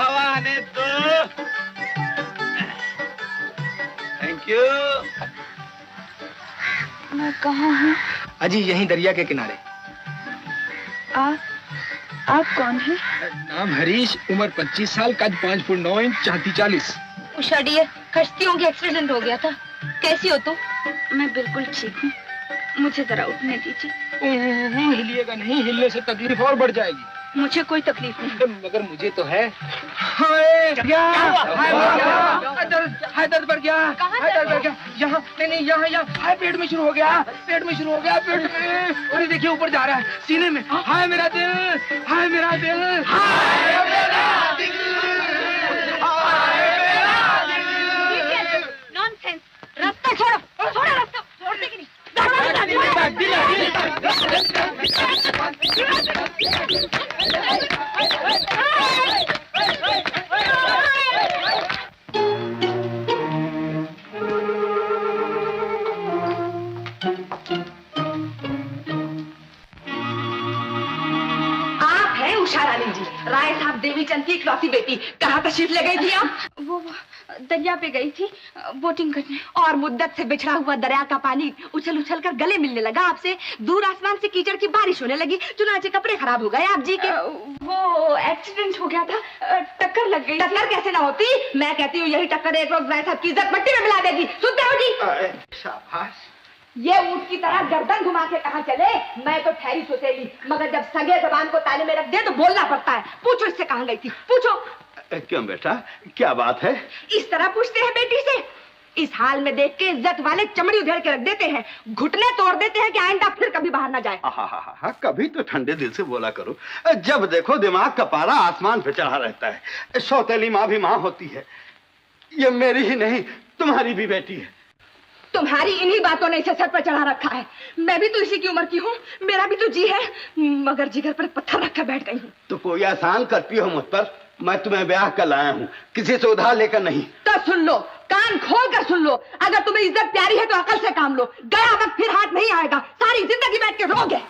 हवा आने दो। Thank you. मैं कहाँ हूँ? अजी यहीं दरिया के किनारे। आप कौन हैं? नाम हरीश, उम्र 25 साल, कद 5 फुट 9 इंच, चाहती 40। उषा डियर, कश्तियों के एक्सीडेंट हो गया था। कैसी हो तुम? मैं बिल्कुल ठीक हूँ, मुझे जरा उठने दीजिए। हिलिएगा नहीं, हिलने से तकलीफ और बढ़ जाएगी। मुझे कोई तकलीफ नहीं। मगर मुझे तो है। दर्द बढ़ गया। यहाँ नहीं, यहाँ पेट में शुरू हो गया, पेट में और देखिए ऊपर जा रहा है, सीने में। हाय मेरा दिल, हाय मेरा दिल, हाय मेरा दिल, हाय मेरा दिल। नॉनसेंस, रास्ता छोड़ो, छोड़ो रास्ता, छोड़ने की नहीं। राय साहब देवी चंद की इकलौती बेटी। कहाँ तशरीफ ले गई थी आप? वो दरिया पे गई थी बोटिंग करने। और मुद्दत से बिछड़ा हुआ दरिया का पानी उछल उछल कर गले मिलने लगा आपसे। दूर आसमान से कीचड़ की बारिश होने लगी, चुनाचे कपड़े खराब हो गए आप जी के। वो एक्सीडेंट हो गया था, टक्कर लग गई। टक्कर कैसे ना होती? मैं कहती हूँ यही टक्कर एक रोज राय साहब की इज्जत मिट्टी में मिला देगी। सुनते हो जी? शाबाश। ये ऊंट की तरह गर्दन घुमा के कहाँ चले? मैं तो ठहरी सुसेली, मगर जब सगे जबान को ताले में रख दे तो बोलना पड़ता है। पूछो इससे कहाँ गई थी, पूछो। क्यों बेटा, क्या बात है? इस तरह पूछते हैं बेटी से? इस हाल में देख के इज्जत वाले चमड़ी उधेड़ के रख देते हैं, घुटने तोड़ देते हैं कि आइंदा फिर कभी बाहर ना जाए। हाँ, कभी तो ठंडे दिल से बोला करो। जब देखो दिमाग का पारा आसमान पे चढ़ा रहता है। सौतेली माँ भी माँ होती है। ये मेरी ही नहीं, तुम्हारी भी बेटी है। तुम्हारी इन्हीं बातों ने इसे सर पर चढ़ा रखा है। मैं भी तो इसी की उम्र की हूँ, मेरा भी तो जी है, मगर जिगर पर पत्थर रखकर बैठ गई हूँ। तो कोई आसान करती हो मुझ पर? मैं तुम्हें ब्याह कर लाया हूँ, किसी से उधार लेकर नहीं। तो सुन लो, कान खोल कर सुन लो। अगर तुम्हें इज्जत प्यारी है तो अकल से काम लो। गया वक्त फिर हाथ नहीं आएगा, सारी जिंदगी बैठ के रोगे।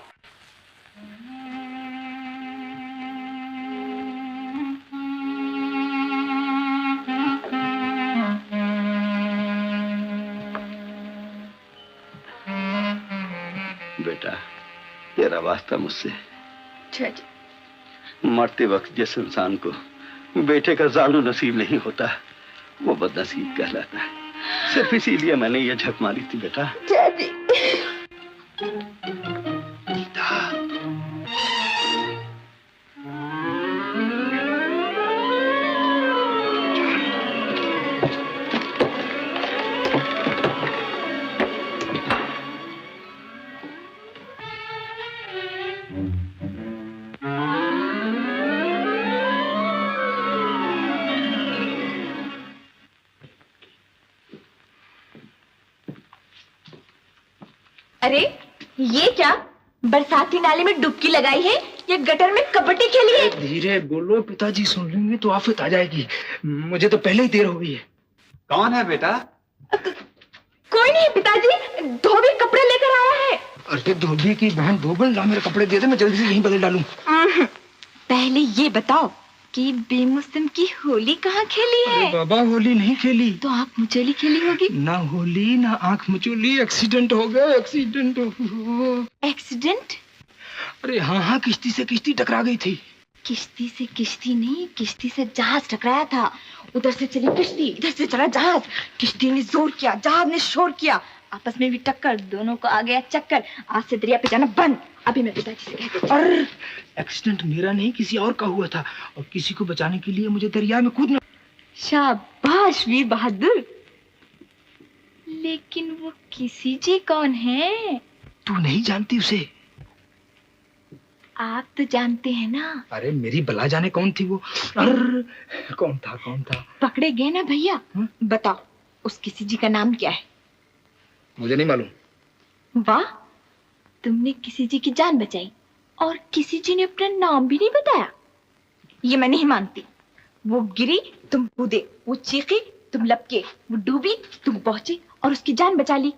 बेटा, तेरा वास्ता मुझसे। मरते वक्त जिस इंसान को बेटे का जानो नसीब नहीं होता, वो बदनसीब कहलाता है। सिर्फ इसीलिए मैंने ये झक मारी थी बेटा। अरे ये क्या, बरसाती नाले में डुबकी लगाई है या गटर में कबड्डी खेली है? धीरे बोलो, पिताजी सुन लेंगे तो आफत आ जाएगी। मुझे तो पहले ही देर हो गई है। कौन है बेटा? कोई नहीं पिताजी, धोबी कपड़े लेकर आया है। अरे धोबी की बहन धोबन, ला मेरे कपड़े दे दे, मैं जल्दी से यहीं बदल डालूं। पहले ये बताओ कि बेमौसम की होली कहाँ खेली है? अरे बाबा, होली नहीं खेली। तो आँख मुचोली खेली होगी। ना होली ना आँख मुचोली, एक्सीडेंट हो गया, एक्सीडेंट। एक्सीडेंट? अरे हाँ, किश्ती से किश्ती टकरा गई थी। किश्ती से किश्ती नहीं, किश्ती से जहाज टकराया था। उधर से चली किश्ती, इधर से चला जहाज। किश्ती ने जोर किया, जहाज ने शोर किया, आपस में भी टक्कर, दोनों को आ गया चक्कर। आज से दरिया पे जाना बंद। अभी मैं पिताजी से कहती हूँ। अरे एक्सीडेंट मेरा नहीं, किसी और का हुआ था, और किसी को बचाने के लिए मुझे दरिया में कूदना। शाबाश वीर बहादुर। लेकिन वो किसी जी कौन है? तू नहीं जानती उसे? आप तो जानते हैं ना। अरे मेरी बला जाने कौन थी वो। अरे कौन था? पकड़े गए ना भैया। बताओ उस किसी जी का नाम क्या है? मुझे नहीं मालूम। वाह, तुमने किसी जी की जान बचाई और किसी जी ने अपना नाम भी नहीं बताया। ये मैं नहीं मानती। वो गिरी, तुम कूदे, वो चीखी, तुम लपके, वो डूबी, तुम पहुंचे और उसकी जान बचा ली।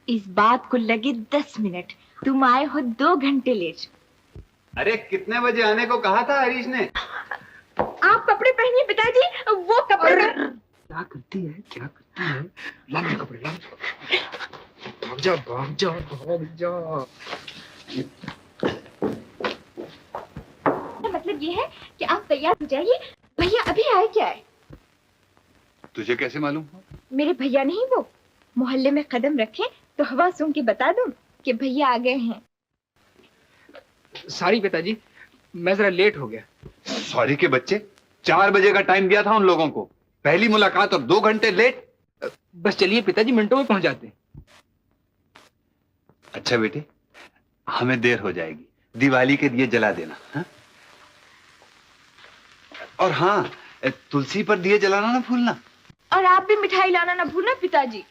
इस बात को लगे 10 मिनट, तुम आए हो 2 घंटे लेट। अरे कितने बजे आने को कहा था हरीश ने? आप कपड़े पहनिए पिताजी, वो कपड़े क्या करती है, क्या करती है? ला मेरे कपड़े, ला। भाग जा, भाग जा, भाग जा। मतलब ये है कि आप तैयार हो जाइए, भैया अभी आए क्या है? तुझे कैसे मालूम? मेरे भैया नहीं वो, मोहल्ले में कदम रखें तो हवा सूंघ के बता दूं कि भैया आ गए हैं। सॉरी पिताजी, मैं जरा लेट हो गया। सॉरी के बच्चे, 4 बजे का टाइम दिया था उन लोगों को, पहली मुलाकात और 2 घंटे लेट। बस चलिए पिताजी, मिनटों में पहुंच जाते हैं। अच्छा बेटे, हमें देर हो जाएगी, दिवाली के दिए जला देना हा? और हाँ, तुलसी पर दिए जलाना ना भूलना। और आप भी मिठाई लाना ना भूलना पिताजी,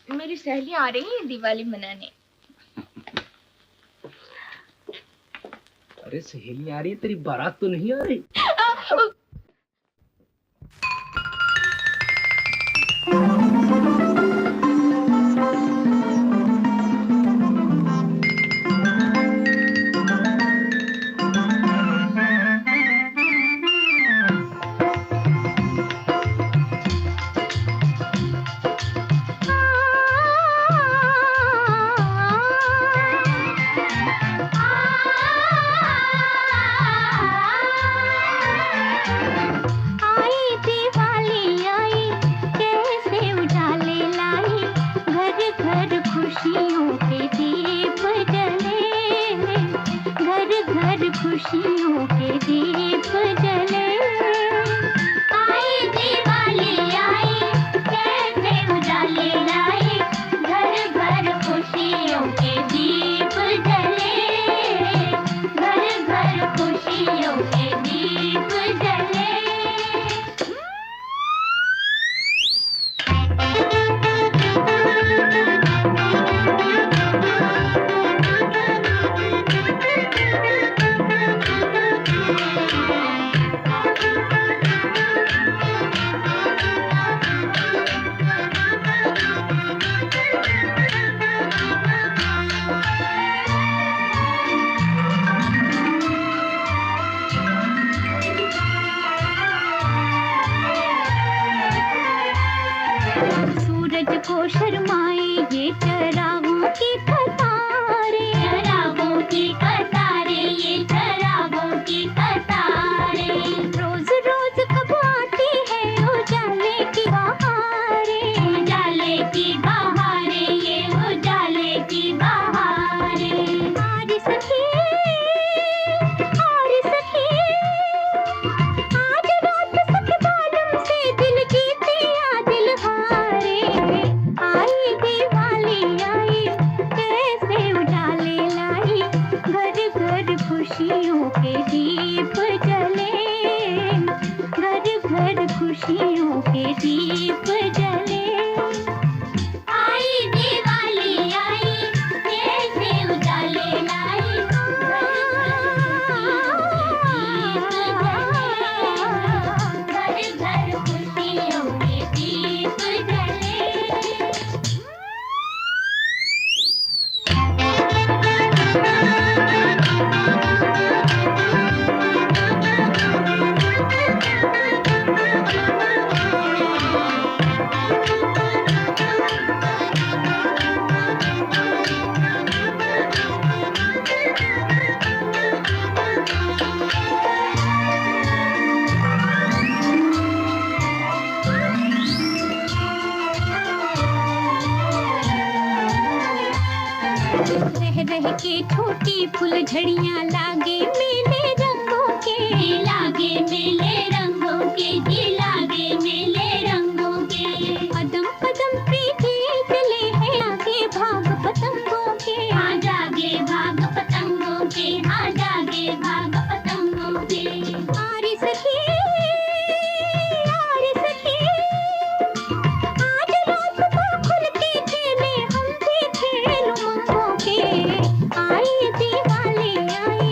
मेरी सहेलियां आ रही हैं दिवाली मनाने। अरे सहेली आ रही है, तेरी बारात तो नहीं आ रही? खुशियों के दीप जले, आई दिवाली आई, कैसे उजाले लाई, घर घर खुशियों के दीप जले, घर घर खुशियों के दीप जले। सूरज को शर्माए ये चरागों की कतारें, चरागों की कतारें, ये चरागों की कतारें। रोज रोज कब आती है उजाले की बहारें, उजाले की बहारें, ये उजाले की बहारें। हारी सखी, हारी सखी, आज रात सखी बालम से दिल जीते या दिल हारे। आई दिवाली आई, कैसे उजाले लाई, घर घर खुशियों के दीप जले, घर घर खुशियों के दीप जले। आई दिवाली आई, कैसे उजाले लाई, घर घर खुशियों के दीप जले। रह रह के छोटी फुलझड़ियां लागे मेले रंगों के, लागे मेले रंगों के, जी लागे मेले रंगों के। कदम कदम प्रीति चले हैं आगे भाग पतंगों के, हाँ जागे भाग पतंगों के, हाँ जागे भाग पतंगों के। आरी सखी, आरी सखी, आज रात को खुल के खेले हम भी खेल उमंगों के। आई दिवाली आई,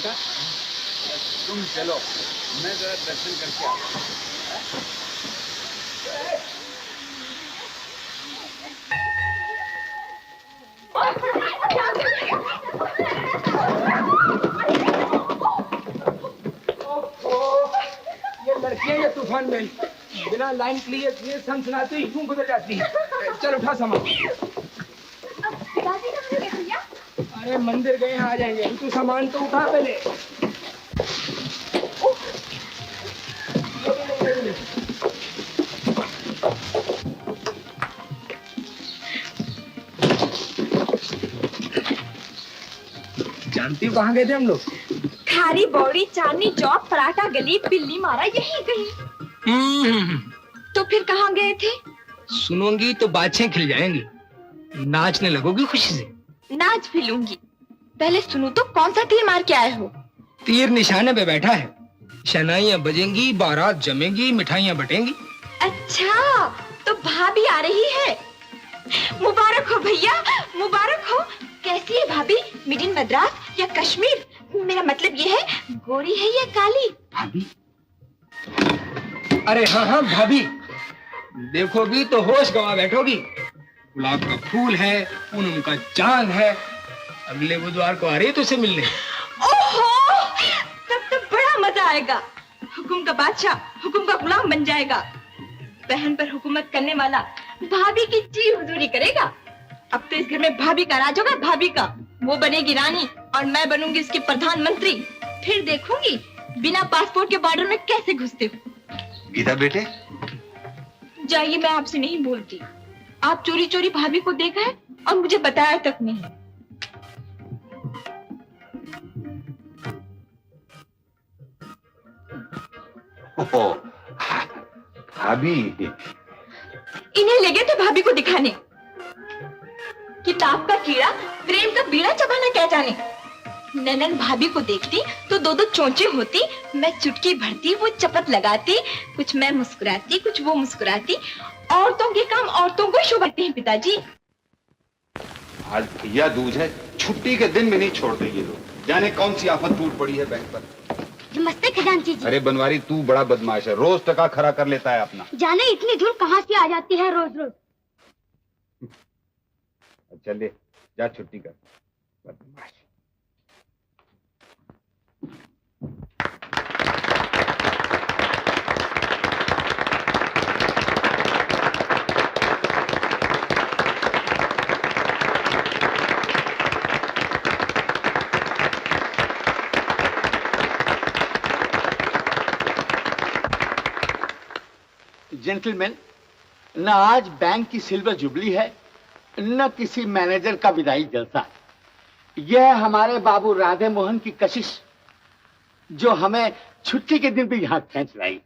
बेटा? तुम चलो, मैं जरा दर्शन करके आता हूँ। ये लड़कियां ये तूफान में बिना लाइन क्लियर किए सनसनाती यूं गुजर जाती है। चल उठा सामान। अरे मंदिर गए आ जाएंगे, तू सामान तो उठा पहले। जानती हो कहाँ गए थे हम लोग? खारी बौड़ी, चांदनी चौक, पराठा गली, बिल्ली मारा, यही कहीं। तो फिर कहाँ गए थे? सुनूंगी तो बाछें खिल जाएंगी, नाचने लगोगी खुशी से। नाच भी लूंगी, पहले सुनो तो कौन सा तीर मार के आए हो? तीर निशाने पे बैठा है, शहनाइयां बजेंगी, बारात जमेंगी, मिठाइयां बटेंगी। अच्छा, तो भाभी आ रही है। मुबारक हो भैया, मुबारक हो। कैसी है भाभी? मिड इन मद्रास या कश्मीर? मेरा मतलब ये है, गोरी है या काली? भाभी? अरे हाँ हाँ भाभी, देखोगी तो होश गवा बैठोगी। गुलाब का फूल है, पूनम का चांद है, अगले बुधवार को आ रही है तुझसे मिलने। ओहो, तब तो बड़ा मजा आएगा। हुकुम का बादशाह हुकुम का गुलाम बन जाएगा। बहन पर हुकूमत करने वाला भाभी की जी हुजूरी करेगा। अब तो इस घर में भाभी का राज होगा, भाभी का। वो बनेगी रानी और मैं बनूंगी इसकी प्रधानमंत्री। फिर देखूंगी बिना पासपोर्ट के बॉर्डर में कैसे घुसते हो। गीता बेटे, जाइए, मैं आपसे नहीं बोलती। आप चोरी चोरी भाभी को देखा है और मुझे बताया तक नहीं। ओहो, भाभी। इन्हें लगे थे भाभी को दिखाने। किताब का कीड़ा प्रेम का बीड़ा चबाना क्या जाने। ननन भाभी को देखती तो दो दो चोंचे होती, मैं चुटकी भरती, वो चपत लगाती, कुछ मैं मुस्कुराती, कुछ वो मुस्कुराती। औरतों के काम औरतों को शोभते हैं पिताजी। आज भैया दूज है, छुट्टी के दिन में नहीं छोड़ते ये लोग। जाने कौन सी आफत टूट पड़ी है बैंक पर। नमस्ते खजांची जी। अरे बनवारी, तू बड़ा बदमाश है, रोज टका खरा कर लेता है अपना। जाने इतनी धूल कहाँ से आ जाती है रोज रोज। चल ले, जा छुट्टी कर। बदमाश। जेंटलमैन, न आज बैंक की सिल्वर जुबली है, न किसी मैनेजर का विदाई जलसा। यह हमारे बाबू राधे मोहन की कशिश, जो हमें छुट्टी के दिन भी यहां खींच लाई।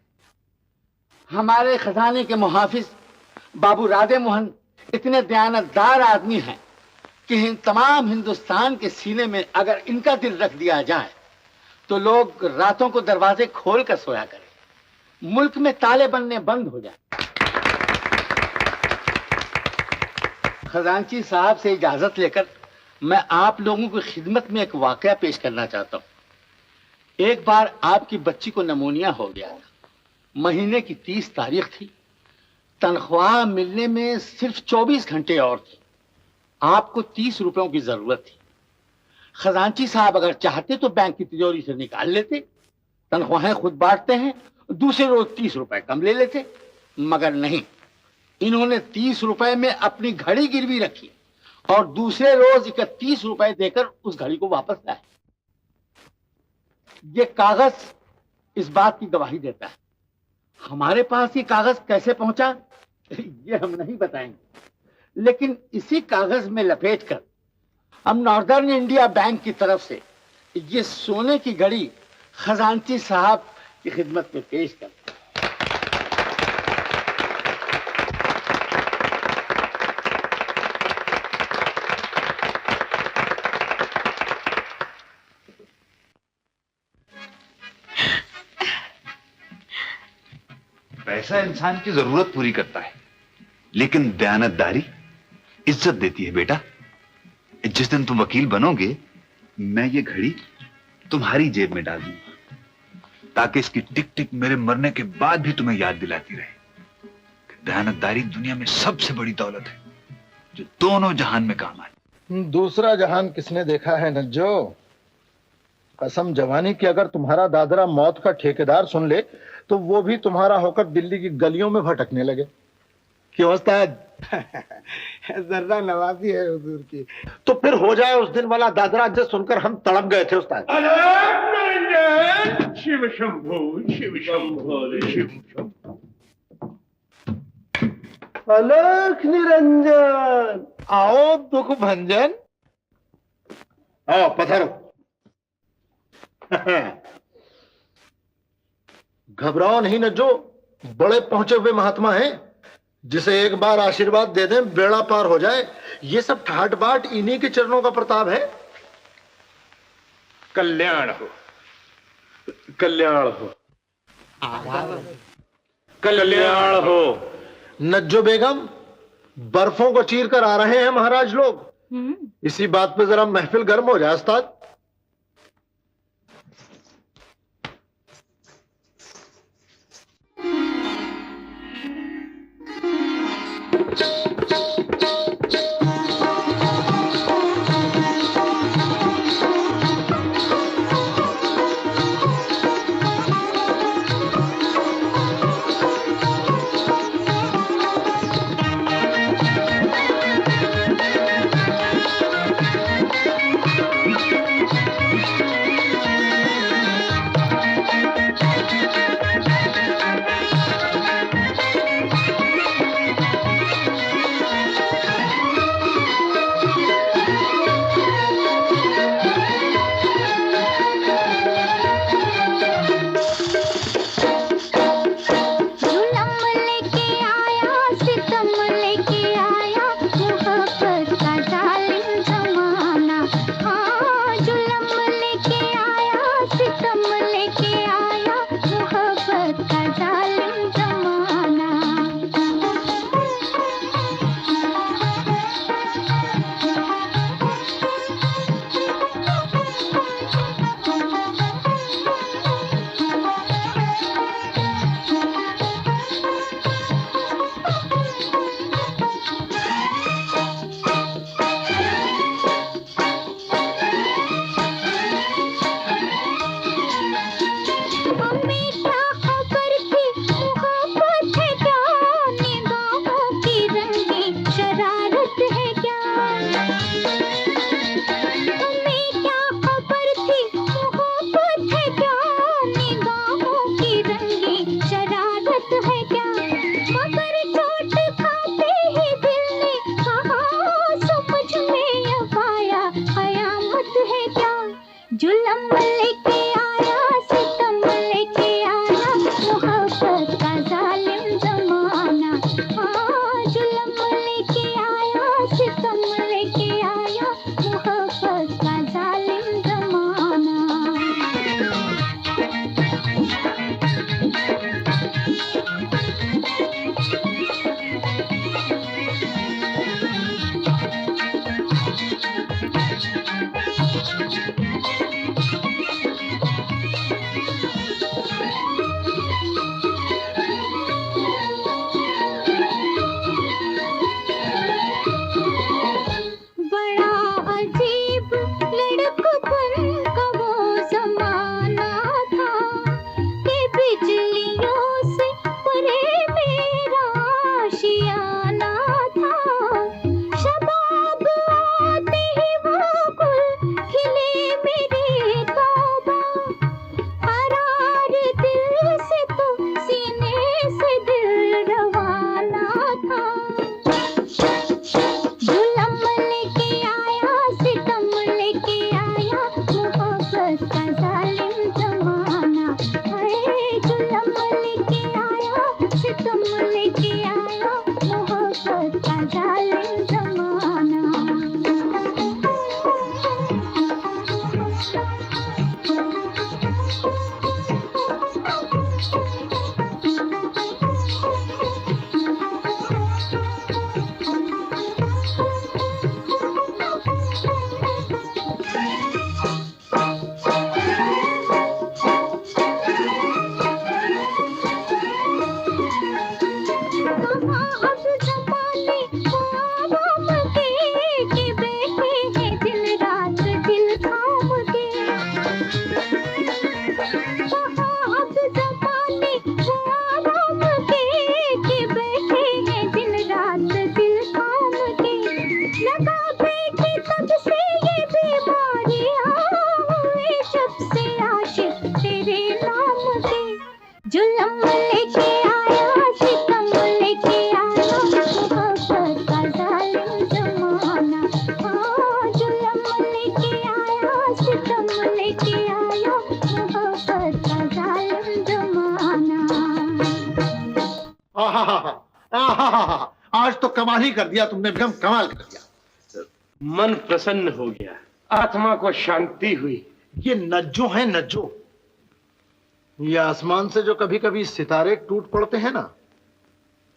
हमारे खजाने के मुहाफिज बाबू राधे मोहन इतने दयानतदार आदमी हैं कि तमाम हिंदुस्तान के सीने में अगर इनका दिल रख दिया जाए तो लोग रातों को दरवाजे खोल कर सोया करें, मुल्क में ताले बनने बंद हो जाए। खजांची साहब से इजाजत लेकर मैं आप लोगों की खिदमत में एक वाकया पेश करना चाहता हूं। एक बार आपकी बच्ची को नमोनिया हो गया था। महीने की 30 तारीख थी। तनख्वाह मिलने में सिर्फ 24 घंटे और थे। आपको 30 रुपयों की जरूरत थी। खजांची साहब अगर चाहते तो बैंक की तिजोरी से निकाल लेते, तनख्वाहें खुद बांटते हैं, दूसरे रोज 30 रुपए कम ले लेते, मगर नहीं, इन्होंने 30 रुपए में अपनी घड़ी गिरवी रखी और दूसरे रोज 31 रुपए देकर उस घड़ी को वापस लाए। ये कागज इस बात की गवाही देता है। हमारे पास ये कागज कैसे पहुंचा ये हम नहीं बताएंगे, लेकिन इसी कागज में लपेटकर हम नॉर्दर्न इंडिया बैंक की तरफ से ये सोने की घड़ी खजांची साहब की खिदमत में पेश करते हैं। पैसा इंसान की जरूरत पूरी करता है, लेकिन दयानतदारी इज्जत देती है बेटा। जिस दिन तुम वकील बनोगे, मैं ये घड़ी तुम्हारी जेब में डाल दूंगा, ताकि इसकी टिक टिक मेरे मरने के बाद भी तुम्हें याद दिलाती रहे कि दयानतदारी दुनिया में सबसे बड़ी दौलत है, जो दोनों जहान में काम आए। दूसरा जहान किसने देखा है नज्जो? कसम जवानी की, अगर तुम्हारा दादरा मौत का ठेकेदार सुन ले तो वो भी तुम्हारा होकर दिल्ली की गलियों में भटकने लगे। क्यों उस्ताद? जर्रा नवाजी है हुजूर की। तो फिर हो जाए उस दिन वाला दादरा जो सुनकर हम तड़प गए थे उस्ताद। शिव शंभो शिव शंभो शिव शंभो। अलख निरंजन, आओ दुख भंजन। आओ पधारो। घबराओ नहीं नज्जो, बड़े पहुंचे हुए महात्मा हैं, जिसे एक बार आशीर्वाद दे दें बेड़ा पार हो जाए। ये सब ठाट बाट इन्हीं के चरणों का प्रताप है। कल्याण हो, कल्याण हो, कल्याण हो। नज्जो बेगम, बर्फों को चीर कर आ रहे हैं महाराज लोग। इसी बात पे जरा महफिल गर्म हो जाए उस्ताद। कमाल ही कर दिया तुमने बेगम, कमाल कर दिया। मन प्रसन्न हो गया, आत्मा को शांति हुई। ये नज्जो है नज्जो, ये आसमान से जो कभी कभी सितारे टूट पड़ते हैं ना,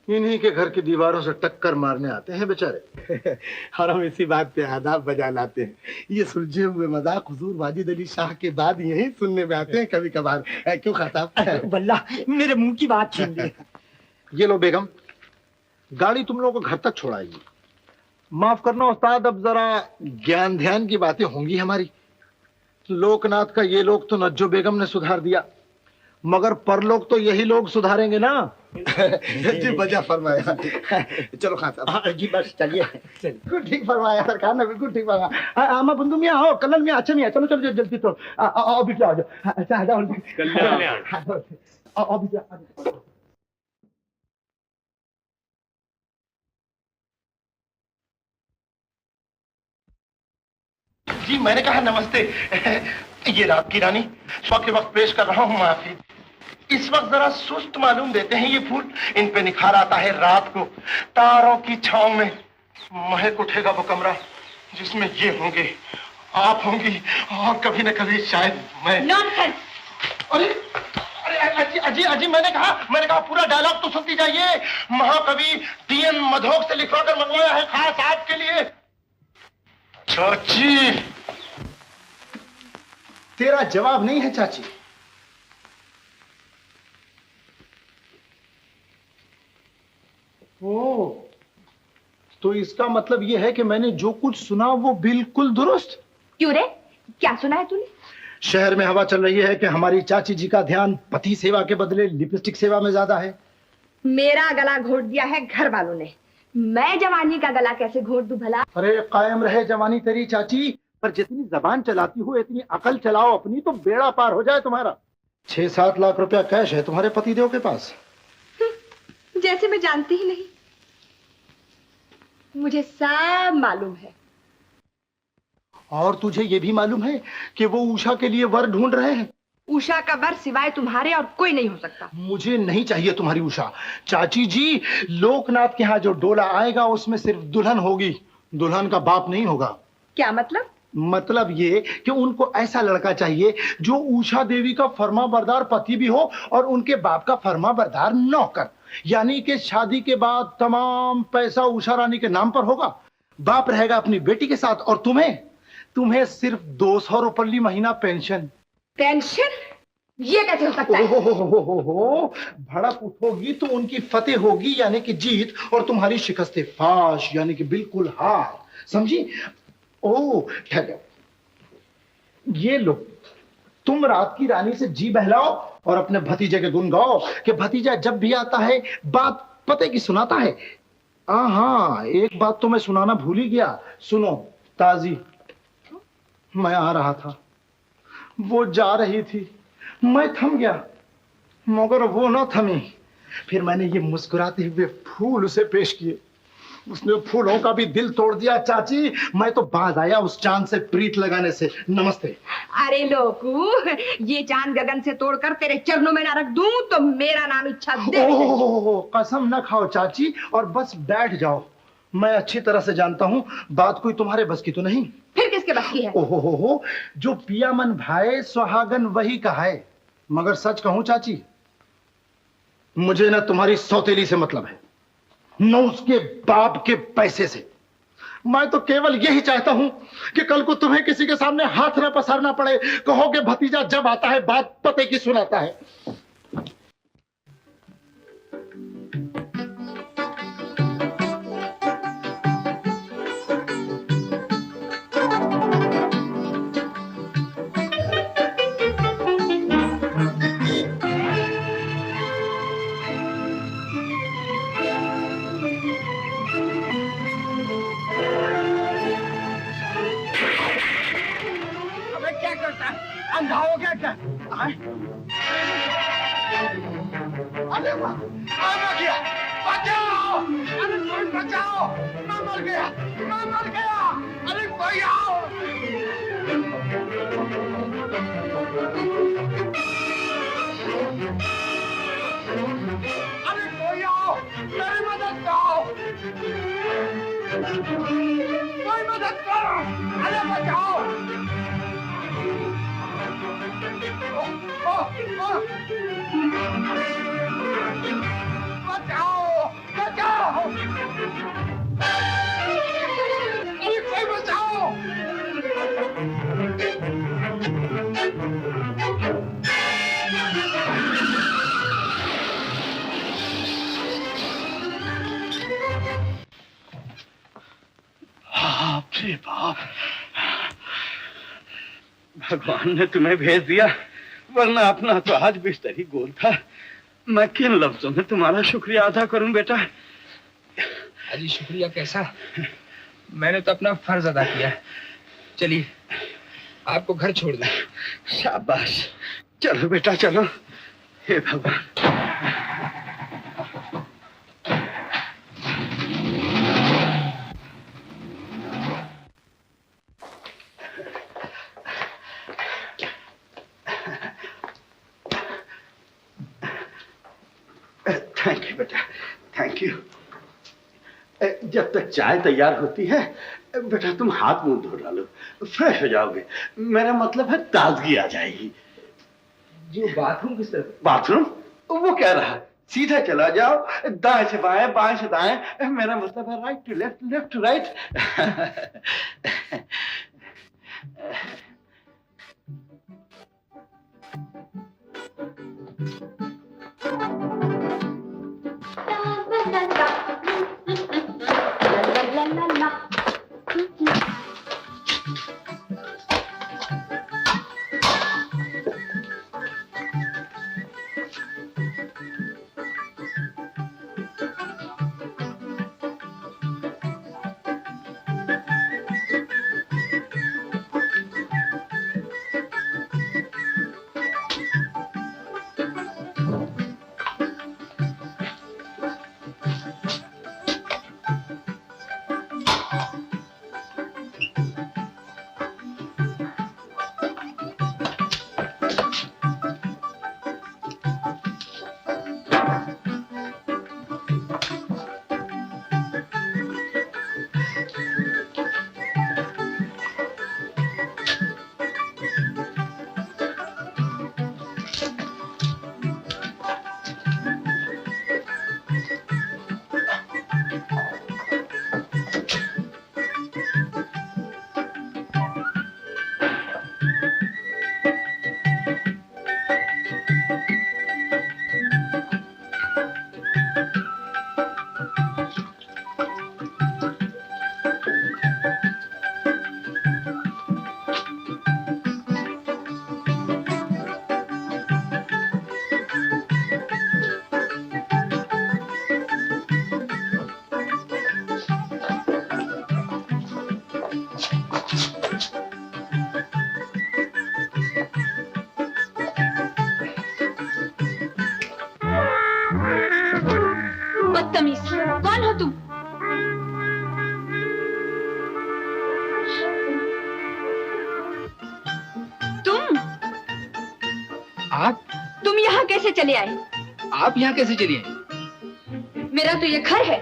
इन्हीं के घर की दीवारों से टक्कर मारने आते हैं बेचारे। और हम इसी बात पे आदाब बजा लाते हैं। ये सुलझे हुए मजाक हुजूर वाजिद अली शाह के बाद यही सुनने में आते हैं कभी कभार। क्यों खाताब? वल्लाह मेरे मुंह की बात छीन ली। ये लो बेगम, गाड़ी तुम लोगों को घर तक छोड़ाएगी। माफ करना उस्ताद, अब जरा ज्ञान ध्यान की बातें होंगी हमारी। लोकनाथ का ये लोग तो नज्जो बेगम ने सुधार दिया, मगर परलोक तो यही लोग सुधारेंगे ना। जी बजा फरमाया। चलो खान साहब। जी बस चलिए। बिल्कुल ठीक फरमाया सरकार ने, बिल्कुल ठीक फरमाया। आमा बंधु मियाँ आओ, कलर में अच्छा मियाँ, चलो चलो जल्दी तो आओ बिट्ला आ जाओ। अच्छा आ जाओ। आओ बिट्ला। जी मैंने कहा नमस्ते। ये रात की रानी, स्व के वक्त पेश कर रहा हूँ माफी। इस वक्त जरा सुस्त मालूम देते हैं ये फूल, इन पे निखार आता है रात को। तारों की छांव में महक उठेगा वो कमरा जिसमें ये होंगे, आप होंगी, और कभी न कभी शायद मैं। नॉनसेंस। अरे अरे अजी अजी मैंने कहा पूरा डायलॉग तो सुनती जाइए। महाकवि टीएन मधोक से लिखवा कर मंगवाया है खास आपके लिए। चाची, तेरा जवाब नहीं है चाची। ओ, तो इसका मतलब यह है कि मैंने जो कुछ सुना वो बिल्कुल दुरुस्त। क्यों रे, क्या सुना है तूने? शहर में हवा चल रही है कि हमारी चाची जी का ध्यान पति सेवा के बदले लिपस्टिक सेवा में ज्यादा है। मेरा गला घोट दिया है घर वालों ने, मैं जवानी का गला कैसे घोट दूं भला? अरे कायम रहे जवानी तेरी चाची, पर जितनी जबान चलाती हो इतनी अकल चलाओ अपनी, तो बेड़ा पार हो जाए तुम्हारा। 6-7 लाख रुपया कैश है तुम्हारे पतिदेव के पास। जैसे मैं जानती ही नहीं, मुझे सब मालूम है। और तुझे ये भी मालूम है कि वो उषा के लिए वर ढूंढ रहे हैं। उषा का वर सिवाय तुम्हारे और कोई नहीं हो सकता। मुझे नहीं चाहिए तुम्हारी उषा। चाची जी, लोकनाथ के यहाँ जो डोला आएगा उसमें सिर्फ दुल्हन होगी, दुल्हन का बाप नहीं होगा। क्या मतलब? मतलब ये कि उनको ऐसा लड़का चाहिए जो उषा देवी का फर्माबरदार पति भी हो और उनके बाप का फर्माबरदार नौकर। यानी कि शादी के बाद तमाम पैसा उषा रानी के नाम पर होगा, बाप रहेगा अपनी बेटी के साथ, और तुम्हें सिर्फ 200 रुपये महीना पेंशन। पेंशन? ये कैसे हो सकता है? हो, भड़क उठोगी तो उनकी फतेह होगी यानी कि जीत, और तुम्हारी शिकस्ते फाश यानी कि बिल्कुल हार। समझी? ओ ठहर, ये लो, तुम रात की रानी से जी बहलाओ और अपने भतीजे के गुण गाओ कि भतीजा जब भी आता है बात पते की सुनाता है। हाँ, एक बात तो मैं सुनाना भूल ही गया। सुनो ताजी, मैं आ रहा था, वो जा रही थी, मैं थम गया, मगर वो न थमी। फिर मैंने ये मुस्कुराते हुए फूल उसे पेश किए, उसने फूलों का भी दिल तोड़ दिया। चाची, मैं तो बाज आया उस चांद से प्रीत लगाने से। नमस्ते। अरे लोकू, ये चांद गगन से तोड़कर तेरे चरणों में ना रख दूं तो मेरा नाम इच्छा देवी नहीं। ओह, कसम न खाओ चाची, और बस बैठ जाओ। मैं अच्छी तरह से जानता हूँ बात कोई तुम्हारे बस की तो नहीं। फिर किसके बस की है? ओहो, जो पिया मन भाए सुहागन वही कहाए। मगर सच कहूं चाची, मुझे ना तुम्हारी सौतेली से मतलब है, न उसके बाप के पैसे से। मैं तो केवल यही चाहता हूं कि कल को तुम्हें किसी के सामने हाथ न पसारना पड़े, कहोगे भतीजा जब आता है बात पते की सुनाता है। अंधा हो गया क्या? अरे वाह, मर गया, बचाओ, अरे कोई बचाओ, मैं मर गया, मैं मर गया, अरे कोई आओ। अरे कोई आओ, मेरी मदद करो। कोई मदद करो, अरे बचाओ। बचाओ, बचाओ, अरे कोई बचाओ। बाप रे बाप, भगवान ने तुम्हें भेज दिया, वरना अपना तो आज बिस्तर ही गोल था। मैं किन लफ्जों में तुम्हारा शुक्रिया अदा करूं बेटा। अजी शुक्रिया कैसा, मैंने तो अपना फर्ज अदा किया। चलिए आपको घर छोड़ दूं। शाबाश, चलो बेटा चलो। हे भगवान। थैंक यू बेटा, थैंक यू। जब तक चाय तैयार होती है बेटा तुम हाथ मुंह धो डालो, फ्रेश हो जाओगे। मेरा मतलब है ताजगी आ जाएगी। जो बाथरूम किस तरफ? बाथरूम वो कह रहा है सीधा चला जाओ, दाएं से बाएं, बाएं से दाएं। मेरा मतलब है right to left, left to right. कौन हो तुम? तुम? आप? तुम यहाँ कैसे चले आए? आप यहाँ कैसे चली आई? मेरा तो ये घर है।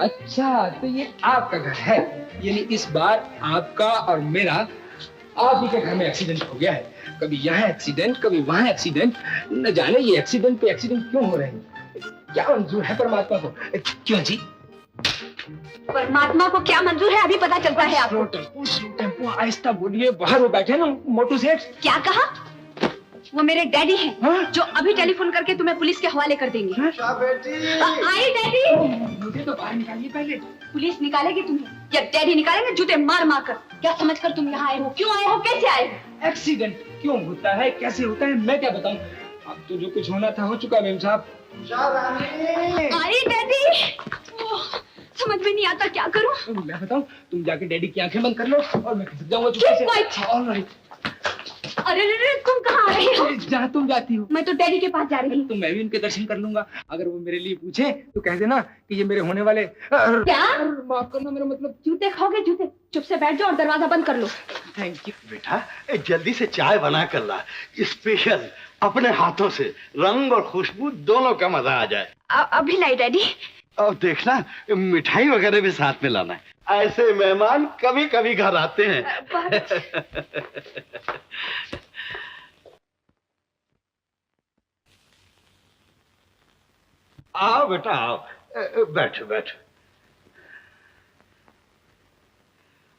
अच्छा, तो ये आपका घर है। यानी इस बार आपका और मेरा आप ही के घर में एक्सीडेंट हो गया है। कभी यहाँ एक्सीडेंट, कभी वहाँ एक्सीडेंट। न जाने ये एक्सीडेंट पे एक्सीडेंट क्यों हो रहे हैं। क्या मंजूर है परमात्मा को? क्यों जी? परमात्मा को क्या मंजूर है अभी पता चलता है आपको। टेम्पो आहिस्ता बोलिए, बाहर वो बैठे ना मोटू सेठ। क्या कहा? वो मेरे डैडी हैं, जो अभी टेलीफोन करके तुम्हें पुलिस के हवाले कर देंगे। आई डैडी। मुझे तो बाहर निकालिए पहले। पुलिस निकालेगी तुम्हें या डैडी निकालेंगे जूते मार मार कर? क्या समझकर तुम यहाँ आए हो? क्यों आए हो? कैसे आए हो? एक्सीडेंट क्यों होता है, कैसे होता है, मैं क्या बताऊं। अब तो जो कुछ होना था हो चुका मेम साहब। आई डैडी। समझ में नहीं आता क्या करूं। मैं बताऊं, तुम जाके डैडी की आंखें बंद कर लो और मैं खिसक जाऊंगा चुपके से। ऑलराइट। अरे तुम कहाँ आ रहे हो? जहाँ तुम जाती हो। मैं तो डैडी के पास जा रही हूँ। तो मैं भी उनके दर्शन कर लूंगा। अगर वो मेरे लिए पूछे तो कह देना कि ये मेरे होने वाले। क्या? माफ करना, मेरा मतलब जूते खाओगे? जूते चुप से बैठ जाओ और दरवाजा बंद कर लो। थैंक यू बेटा, जल्दी से चाय बना कर ला, स्पेशल अपने हाथों से। रंग और खुशबू दोनों का मजा आ जाए। अभी लाई डैडी। और देखना मिठाई वगैरह भी साथ में लाना है। ऐसे मेहमान कभी कभी घर आते हैं। आओ बेटा आओ, बैठो बैठो।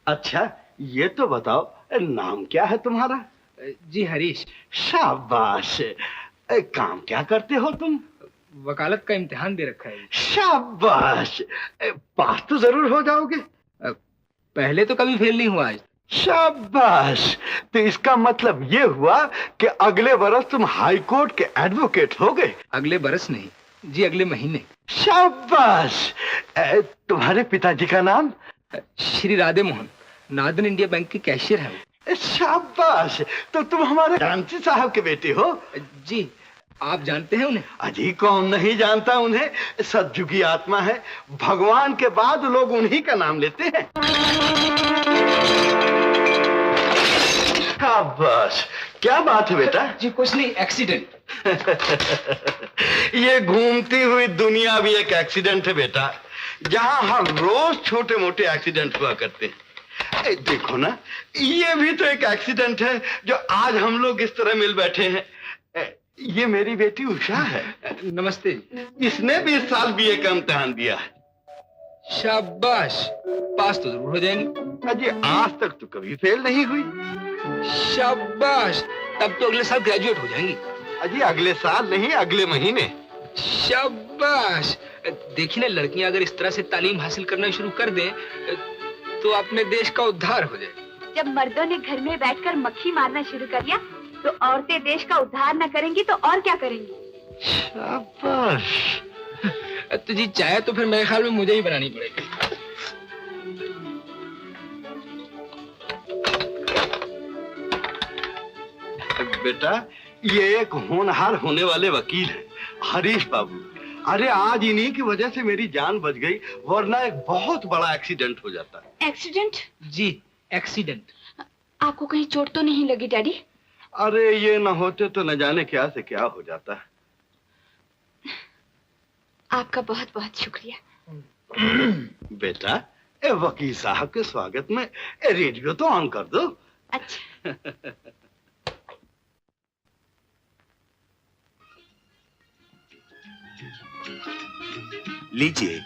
अच्छा ये तो बताओ, नाम क्या है तुम्हारा? जी हरीश। शाबाश। काम क्या करते हो तुम? वकालत का इम्तिहान दे रखा है। शाबाश, पास तो जरूर हो जाओगे। पहले तो कभी फेल नहीं हुआ आज। शाबाश, तो इसका मतलब ये हुआ कि अगले बरस तुम हाई कोर्ट के एडवोकेट हो गए। अगले बरस नहीं जी, अगले महीने। शाबाश। तुम्हारे पिताजी का नाम? Shri Radhe Mohan, northern India bank के कैशियर है। शाबाश, तो तुम हमारे जानसी साहब के बेटे हो? जी। आप जानते हैं उन्हें? अजी कौन नहीं जानता उन्हें, सतयुगी आत्मा है, भगवान के बाद लोग उन्हीं का नाम लेते हैं। शाबाश, क्या बात है बेटा? जी कुछ नहीं, एक्सीडेंट। ये घूमती हुई दुनिया भी एक एक्सीडेंट है बेटा, जहां हर रोज छोटे मोटे एक्सीडेंट हुआ करते हैं। देखो ना, ये भी तो एक एक्सीडेंट है जो आज हम लोग इस तरह मिल बैठे हैं। ये मेरी बेटी उषा है। नमस्ते। इसने भी इस साल बीए का इम्तिहान दिया है। शाबाश, पास तो जरूर हो जाएंगे। अजी आज तक तो कभी फेल नहीं हुई। शाबाश, तब तो अगले साल ग्रेजुएट हो जाएंगी। अजी अगले साल नहीं, अगले महीने। शाबाश। देखिए ना, लड़कियां अगर इस तरह से तालीम हासिल करना शुरू कर दें तो अपने देश का उद्धार हो जाए। जब मर्दों ने घर में बैठकर मक्खी मारना शुरू कर दिया तो औरतें देश का उद्धार न करेंगी तो और क्या करेंगी? शाबाश। तो जी चाय तो फिर मेरे ख्याल में मुझे ही बनानी पड़ेगी। बेटा ये एक होनहार होने वाले वकील है, हरीश बाबू। अरे आज इन्हीं की वजह से मेरी जान बच गई, वरना एक बहुत बड़ा एक्सीडेंट हो जाता। एक्सीडेंट? जी एक्सीडेंट। आपको कहीं चोट तो नहीं लगी डैडी? अरे ये न होते तो न जाने क्या से क्या हो जाता। आपका बहुत बहुत शुक्रिया। बेटा वकील साहब के स्वागत में रेडियो तो ऑन कर दो। अच्छा। लीजिए,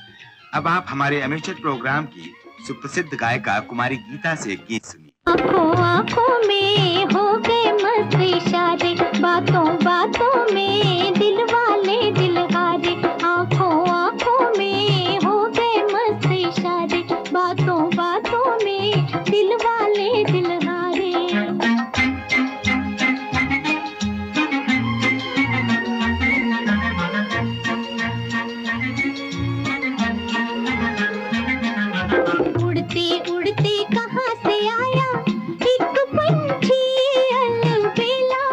अब आप हमारे अमेचर प्रोग्राम की सुप्रसिद्ध गायिका कुमारी गीता से गीत सुनिए। आँखों आँखों में हो गए मस्त इशारे, बातों बातों में दिल वाले दिल हारे। आँखों आँखों में हो गए मस्त इशारे, बातों बातों में दिल वाले दिल हारे। उड़ते उड़ते कहाँ से आया एक पंछी अलबेला।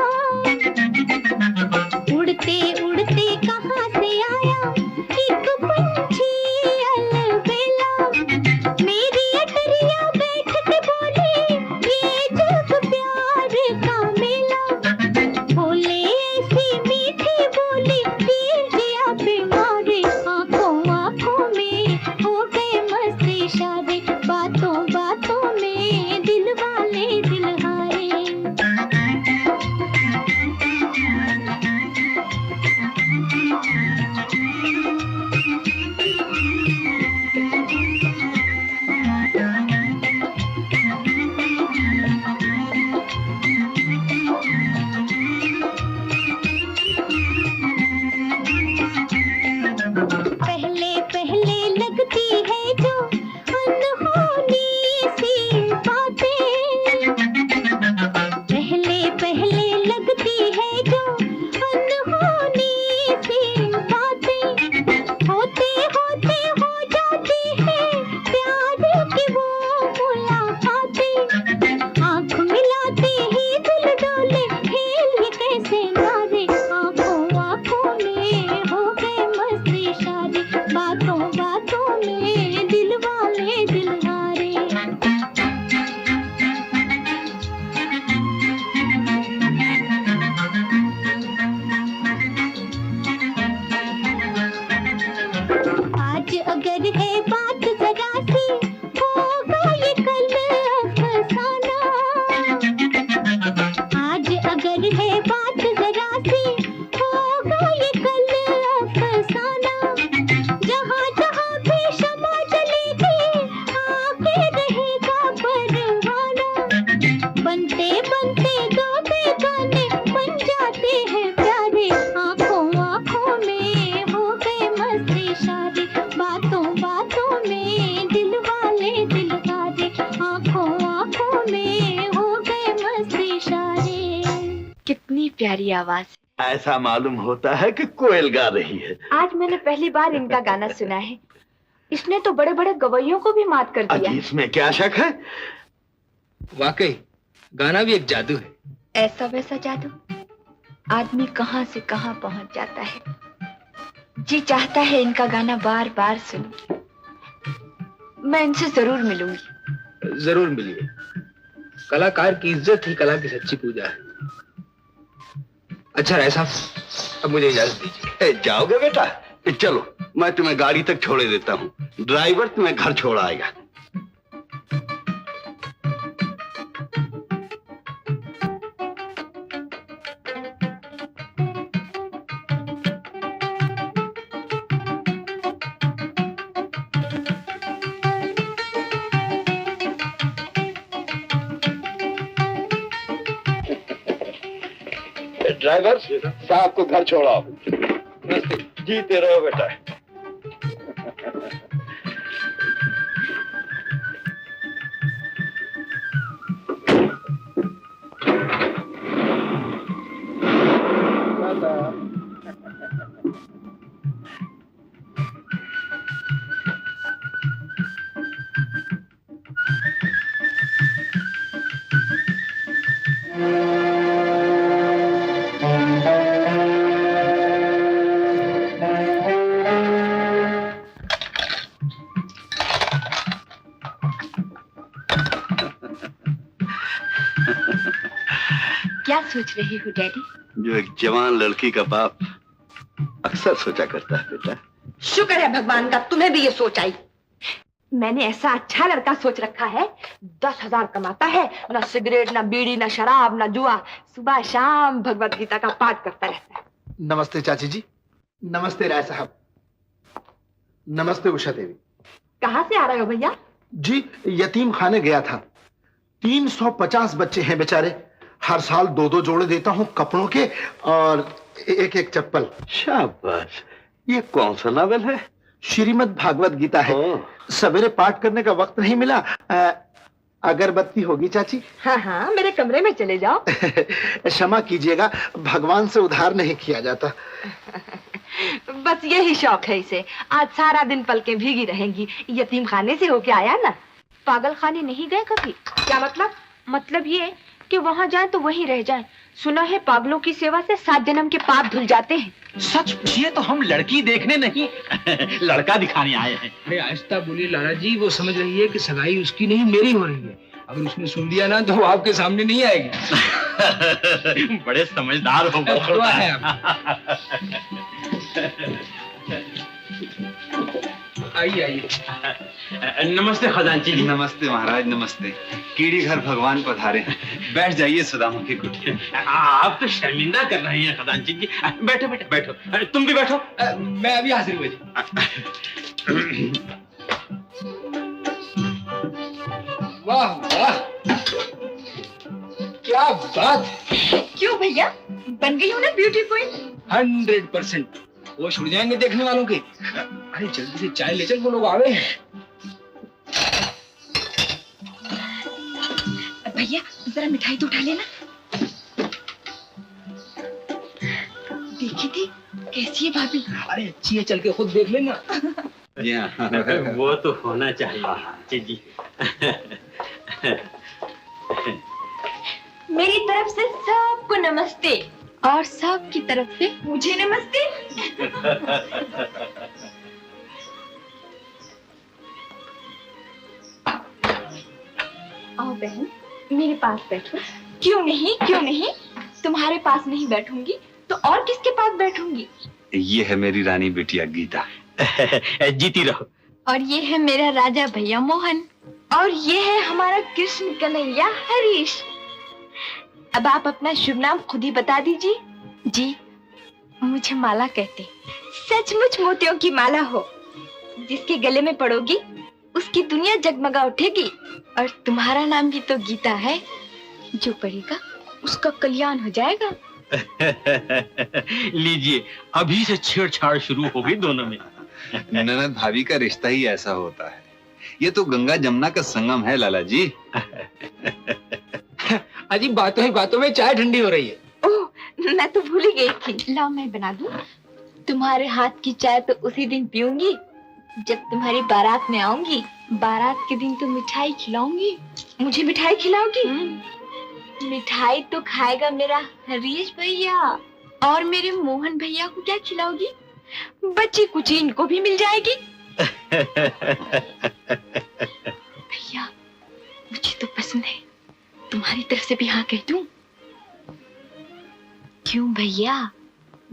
प्यारी आवाज। ऐसा मालूम होता है कि कोयल गा रही है। आज मैंने पहली बार इनका गाना सुना है। इसने तो बड़े बड़े गवैयों को भी मात कर दिया। इसमें क्या शक है? वाकई गाना भी एक जादू है। ऐसा वैसा जादू आदमी कहां से कहां पहुंच जाता है। जी चाहता है इनका गाना बार बार सुनूं। मैं इनसे जरूर मिलूंगी। जरूर मिलिए। कलाकार की इज्जत ही कला की सच्ची पूजा है। अच्छा राय साहब, अब मुझे इजाजत दीजिए। जाओगे बेटा? चलो मैं तुम्हें गाड़ी तक छोड़े देता हूँ। ड्राइवर तुम्हें घर छोड़ आएगा। ड्राइवर साहब को घर छोड़ाओ। जीते रहो बेटा। क्या सोच रही हो डैडी? जो एक जवान लड़की का बाप अक्सर सोचा करता है बेटा। शुक्र है भगवान का तुम्हें भी ये सोच आई। मैंने ऐसा अच्छा लड़का सोच रखा है। 10,000 कमाता है, ना सिगरेट, ना बीड़ी, ना शराब, ना जुआ। सुबह शाम भगवत गीता का पाठ करता रहता है। नमस्ते चाची जी। नमस्ते राय साहब। नमस्ते उषा देवी। कहाँ से आ रहे हो भैया? जी यतीम खाने गया था। 350 बच्चे हैं बेचारे। हर साल 2-2 जोड़े देता हूँ कपड़ों के और एक चप्पल। शाबाश। ये कौन सा नावल है? श्रीमद् भागवत गीता है। सवेरे पाठ करने का वक्त नहीं मिला। अगरबत्ती होगी चाची? हाँ हाँ, मेरे कमरे में चले जाओ। क्षमा कीजिएगा, भगवान से उधार नहीं किया जाता। बस यही शौक है इसे। आज सारा दिन पलकें भीगी रहेंगी। यतीम खाने से होके आया ना। पागल खाने नहीं गए कभी? क्या मतलब? मतलब ये कि वहाँ जाएं तो वहीं रह जाएं। सुना है पागलों की सेवा से 7 जन्म के पाप धुल जाते हैं। सच पूछिए तो हम लड़की देखने नहीं लड़का दिखाने आए हैं। अरे आहिस्ता बोलिए लाला जी, वो समझ रही है कि सगाई उसकी नहीं मेरी हो रही है। अगर उसने सुन लिया ना तो वो आपके सामने नहीं आएगी। बड़े समझदार हो है आइए आइए। नमस्ते खजांची जी। नमस्ते महाराज, नमस्ते। कीड़ी घर भगवान पधारे। बैठ जाइए सुदामा की कुटी। आप तो शर्मिंदा कर रहे हैं खजांची जी। बैठो बैठो बैठो। तुम भी बैठो। मैं अभी हाजिर हुआ जी। वाह वाह, क्या बात। क्यों भैया, बन गई हो ना ब्यूटी क्वीन? 100%। वो छुड़ जाएंगे देखने वालों के। अरे जल्दी से चाय ले चल, वो लोग आ गए हैं। भैया जरा मिठाई तो उठा लेना। देखी थी कैसी है भाभी? अरे अच्छी है, चल के खुद देख लेना। जी हाँ, वो तो होना चाहिए जी। मेरी तरफ से सबको नमस्ते और सबकी तरफ से मुझे नमस्ते। आओ बहन, मेरे पास बैठो। क्यों नहीं, क्यों नहीं? तुम्हारे पास नहीं बैठूंगी तो और किसके पास बैठूंगी? ये है मेरी रानी बिटिया गीता। जीती रहो। और ये है मेरा राजा भैया मोहन। और ये है हमारा कृष्ण कन्हैया हरीश। अब आप अपना शुभ नाम खुद ही बता दीजिए। जी, मुझे माला कहते। सचमुच मोतियों की माला हो। जिसके गले में पड़ोगी उसकी दुनिया जगमगा उठेगी। और तुम्हारा नाम भी तो गीता है। जो पढ़ेगा उसका कल्याण हो जाएगा। लीजिए, अभी से छेड़छाड़ शुरू हो गई दोनों में। ननद भाभी का रिश्ता ही ऐसा होता है। ये तो गंगा जमुना का संगम है लाला जी। अजी बातों ही बातों में चाय ठंडी हो रही है। ओह मैं तो भूल ही गई थी। लाओ मैं बना दूं। तुम्हारे हाथ की चाय तो उसी दिन पीऊंगी जब तुम्हारी बारात में आऊंगी। बारात के दिन तो मिठाई खिलाऊंगी। मुझे मिठाई खिलाओगी? मिठाई तो खाएगा मेरा हरीश भैया। और मेरे मोहन भैया को क्या खिलाओगी? बच्ची कुछ इनको भी मिल जाएगी। भैया मुझे तो पसंद है, तुम्हारी तरफ से भी हाँ कह दूं? क्यों भैया,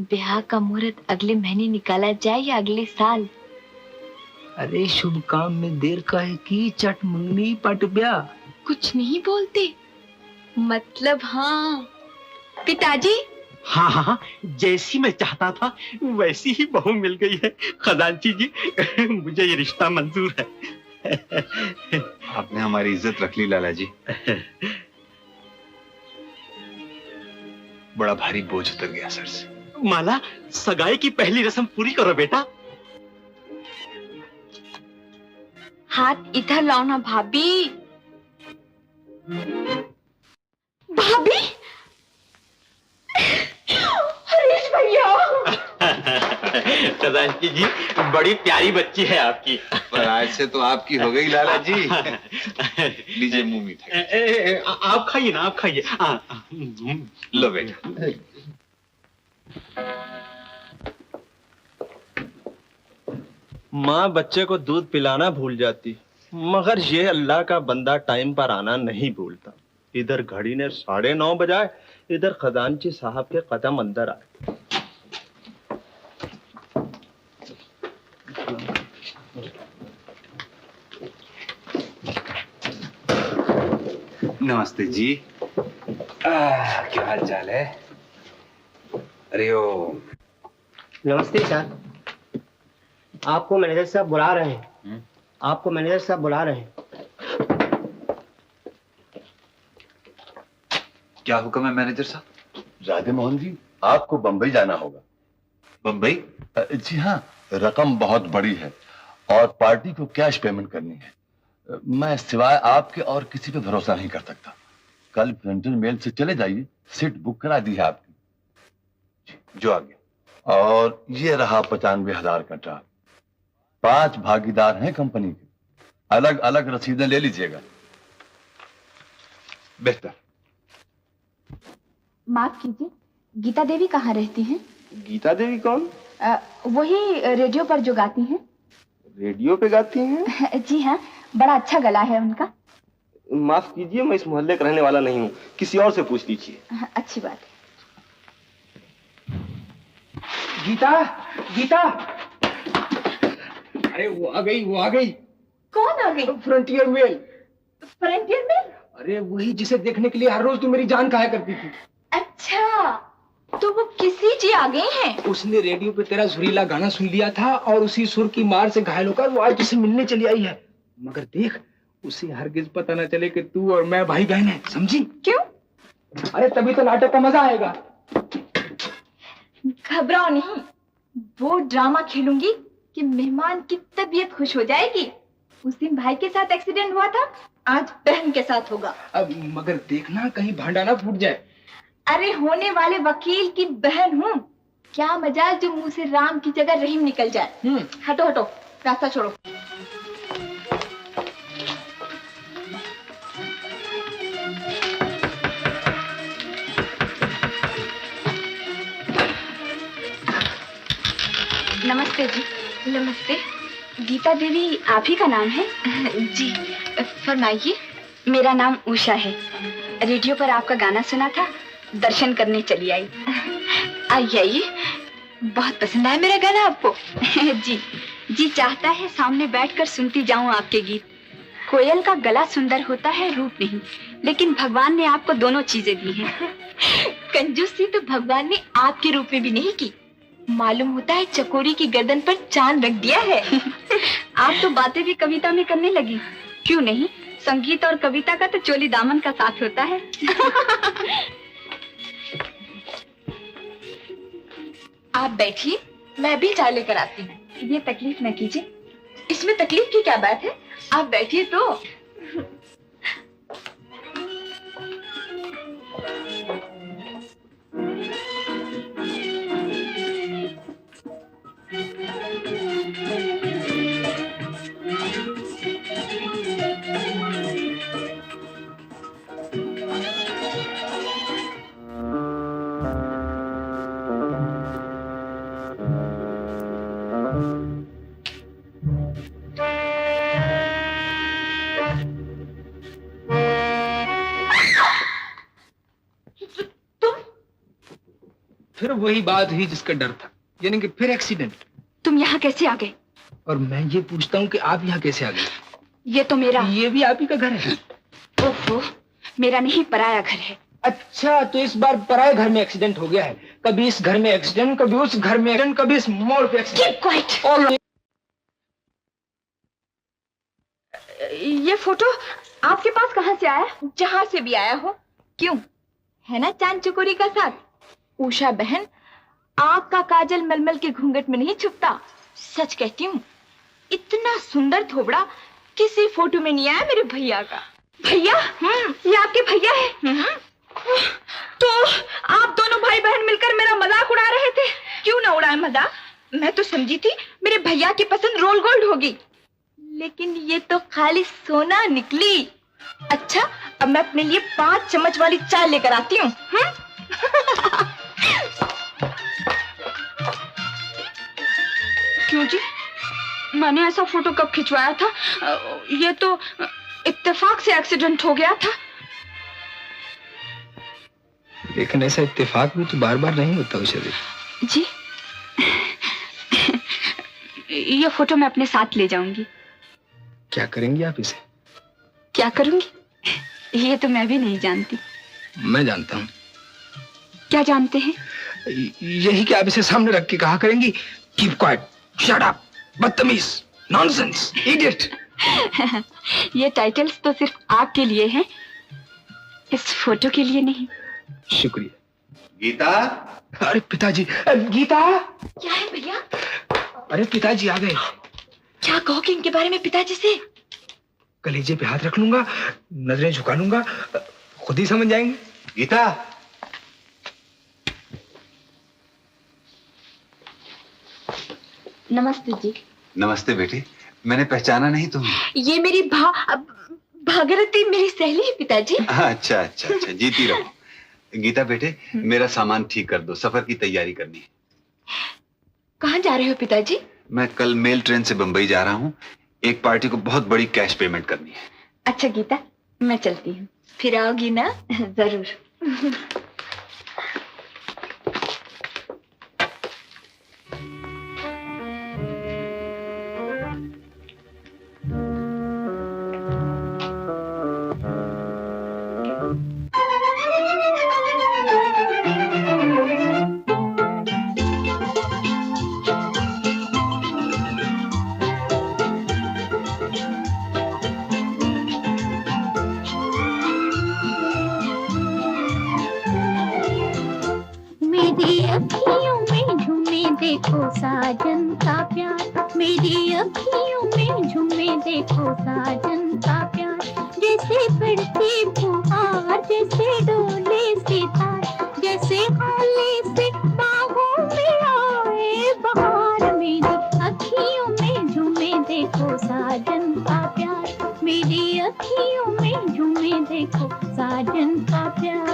ब्याह का मुहूर्त अगले महीने निकाला जाए या अगले साल? अरे शुभ काम में देर का है कि चट मंगनी पट ब्याह। कुछ नहीं बोलते? मतलब हाँ पिताजी। हाँ हाँ हाँ, जैसी मैं चाहता था वैसी ही बहू मिल गई है खजांची जी। मुझे ये रिश्ता मंजूर है। आपने हमारी इज्जत रख ली लाला जी। बड़ा भारी बोझ उतर गया सर से। माला, सगाई की पहली रस्म पूरी करो बेटा। हाथ इधर लाओ ना भाभी। भाभी? हरीश भैया। खजांची जी, बड़ी प्यारी बच्ची है आपकी। पर आज से तो आपकी हो गई लाला जी। लीजिए मुंह मीठा। आप खाइए ना, आप खाइए। लो बेटा। माँ बच्चे को दूध पिलाना भूल जाती, मगर ये अल्लाह का बंदा टाइम पर आना नहीं भूलता। इधर घड़ी ने 9:30 बजाए, इधर खजांची साहब के कदम अंदर आए। नमस्ते जी। क्या हाल चाल है? अरे ओ नमस्ते सर, आपको मैनेजर साहब बुला रहे हैं। आपको मैनेजर साहब बुला रहे हैं। क्या हुक्म है मैनेजर साहब? राधे मोहन जी, आपको बंबई जाना होगा। बंबई? जी हाँ, रकम बहुत बड़ी है और पार्टी को कैश पेमेंट करनी है। मैं सिवाय आपके और किसी पे भरोसा नहीं कर सकता। कल प्रिंटर मेल से चले जाइए, सीट बुक करा दी है आपकी। जो आ गया। और ये रहा 95,000 का ड्राफ्ट। 5 भागीदार हैं कंपनी के, अलग अलग रसीदें ले लीजिएगा। बेहतर। माफ कीजिए, गीता देवी कहाँ रहती हैं? गीता देवी कौन? वही रेडियो पर जो गाती हैं। रेडियो पे गाती हैं? जी हाँ, बड़ा अच्छा गला है उनका। माफ कीजिए, मैं इस मोहल्ले का रहने वाला नहीं हूँ, किसी और से पूछ लीजिए। अच्छी बात है। गीता, गीता। अरे वो आ गई, वो आ गई। कौन आ गई? Frontier mail. Frontier mail? अरे वही जिसे देखने के लिए हर रोज तू मेरी जान खाया करती थी। अच्छा, तो वो किसी जी आ गई हैं? उसने रेडियो पे तेरा सुरीला गाना सुन लिया था और उसी सुर की मार से घायल होकर वो आज तुझसे मिलने चली आई है। मगर देख, उसे हरगिज पता न चले कि तू और मैं भाई बहन हैं, समझी? क्यों? अरे तभी तो नाटक का मजा आएगा। घबराओ नहीं, वो ड्रामा खेलूंगी कि मेहमान की तबीयत खुश हो जाएगी। उस दिन भाई के साथ एक्सीडेंट हुआ था, आज बहन के साथ होगा। अब मगर देखना कहीं भांडा ना फूट जाए। अरे होने वाले वकील की बहन हूँ, क्या मजाल जो मुंह से राम की जगह रहीम निकल जाए। हटो हटो, रास्ता छोड़ो। नमस्ते जी। नमस्ते। गीता देवी आप ही का नाम है? जी, फरमाइए। मेरा नाम उषा है। रेडियो पर आपका गाना सुना था, दर्शन करने चली आई। आइए, बहुत पसंद आया मेरा गाना आपको। जी जी, चाहता है सामने बैठकर सुनती जाऊं आपके गीत। कोयल का गला सुंदर होता है, रूप नहीं, लेकिन भगवान ने आपको दोनों चीजें दी हैं। कंजूसी तो भगवान ने आपके रूप में भी नहीं की। मालूम होता है चकोरी की गर्दन पर चांद रख दिया है। आप तो बातें भी कविता में करने लगी। क्यों नहीं, संगीत और कविता का तो चोली दामन का साथ होता है। आप बैठिए, मैं भी चाय लेकर आती हूँ। ये तकलीफ न कीजिए। इसमें तकलीफ की क्या बात है, आप बैठिए तो। फिर वही बात हुई जिसका डर था, यानी कि फिर एक्सीडेंट। तुम यहाँ कैसे आ गए? और मैं ये पूछता हूँ कि आप यहाँ कैसे आ गए? ये तो मेरा। ये भी आप ही का घर है? ओहो, मेरा नहीं, पराया घर है। अच्छा, तो इस बार पराये घर में एक्सीडेंट हो गया है। कभी इस घर में एक्सीडेंट, कभी उस घर में एक्सीडेंट, कभी इस मोड़ पे एक्सीडेंट। ये फोटो आपके पास कहाँ से आया? जहाँ से भी आया हो। क्यों, है ना चांद चकोरी का साथ? उषा बहन, आँख का काजल मलमल के घूंघट में नहीं छुपता। सच कहती हूँ, इतना सुंदर थोबड़ा किसी फोटो में नहीं आया मेरे भैया का। भैया? ये आपके भैया है? तो आप दोनों भाई बहन मिलकर मेरा मजाक उड़ा रहे थे। क्यों ना उड़ाए मजाक? मैं तो समझी थी मेरे भैया की पसंद रोल गोल्ड होगी, लेकिन ये तो खाली सोना निकली। अच्छा, अब मैं अपने लिए 5 चम्मच वाली चाय लेकर आती हूँ। क्यों जी, मैंने ऐसा फोटो कब खिंचवाया था? ये तो इत्तेफाक से एक्सीडेंट हो गया था। लेकिन ऐसा इत्तेफाक भी तो बार बार नहीं होता उषा देवी जी। ये फोटो मैं अपने साथ ले जाऊंगी। क्या करेंगी आप इसे? क्या करूंगी ये तो मैं भी नहीं जानती। मैं जानता हूँ। क्या जानते हैं? यही कि आप इसे सामने रख के कहा करेंगी, कीप क्वाइट, शट अप, बदतमीज, नॉनसेंस, इडियट। ये टाइटल्स तो सिर्फ आपके लिए हैं, इस फोटो के लिए नहीं। शुक्रिया। गीता? अरे पिताजी, गीता! क्या है भैया? अरे पिताजी आ गए। क्या कहोगे इनके बारे में पिताजी से? कलेजे पे हाथ रख लूंगा, नजरें झुका लूंगा, खुद ही समझ जाएंगे। गीता! नमस्ते जी। नमस्ते बेटी, मैंने पहचाना नहीं तुम्हें। ये मेरी भागीरथी मेरी सहेली है पिताजी। अच्छा अच्छा अच्छा, जीती रहो। गीता बेटे, मेरा सामान ठीक कर दो, सफर की तैयारी करनी है। कहाँ जा रहे हो पिताजी? मैं कल मेल ट्रेन से बंबई जा रहा हूँ, एक पार्टी को बहुत बड़ी कैश पेमेंट करनी है। अच्छा गीता, मैं चलती हूँ, फिर आओगी ना? जरूर। अखियों में झूमे देखो साजन का प्यार, मेरी अखियों में झूमे देखो साजन का प्यार। जैसे पड़ती फुहार, जैसे डोले सितार, जैसे हाले से बाहों में आए बहार। मेरी अखियों में झूमे देखो साजन का प्यार, मेरी अखियों में झूमे देखो साजन का प्यार।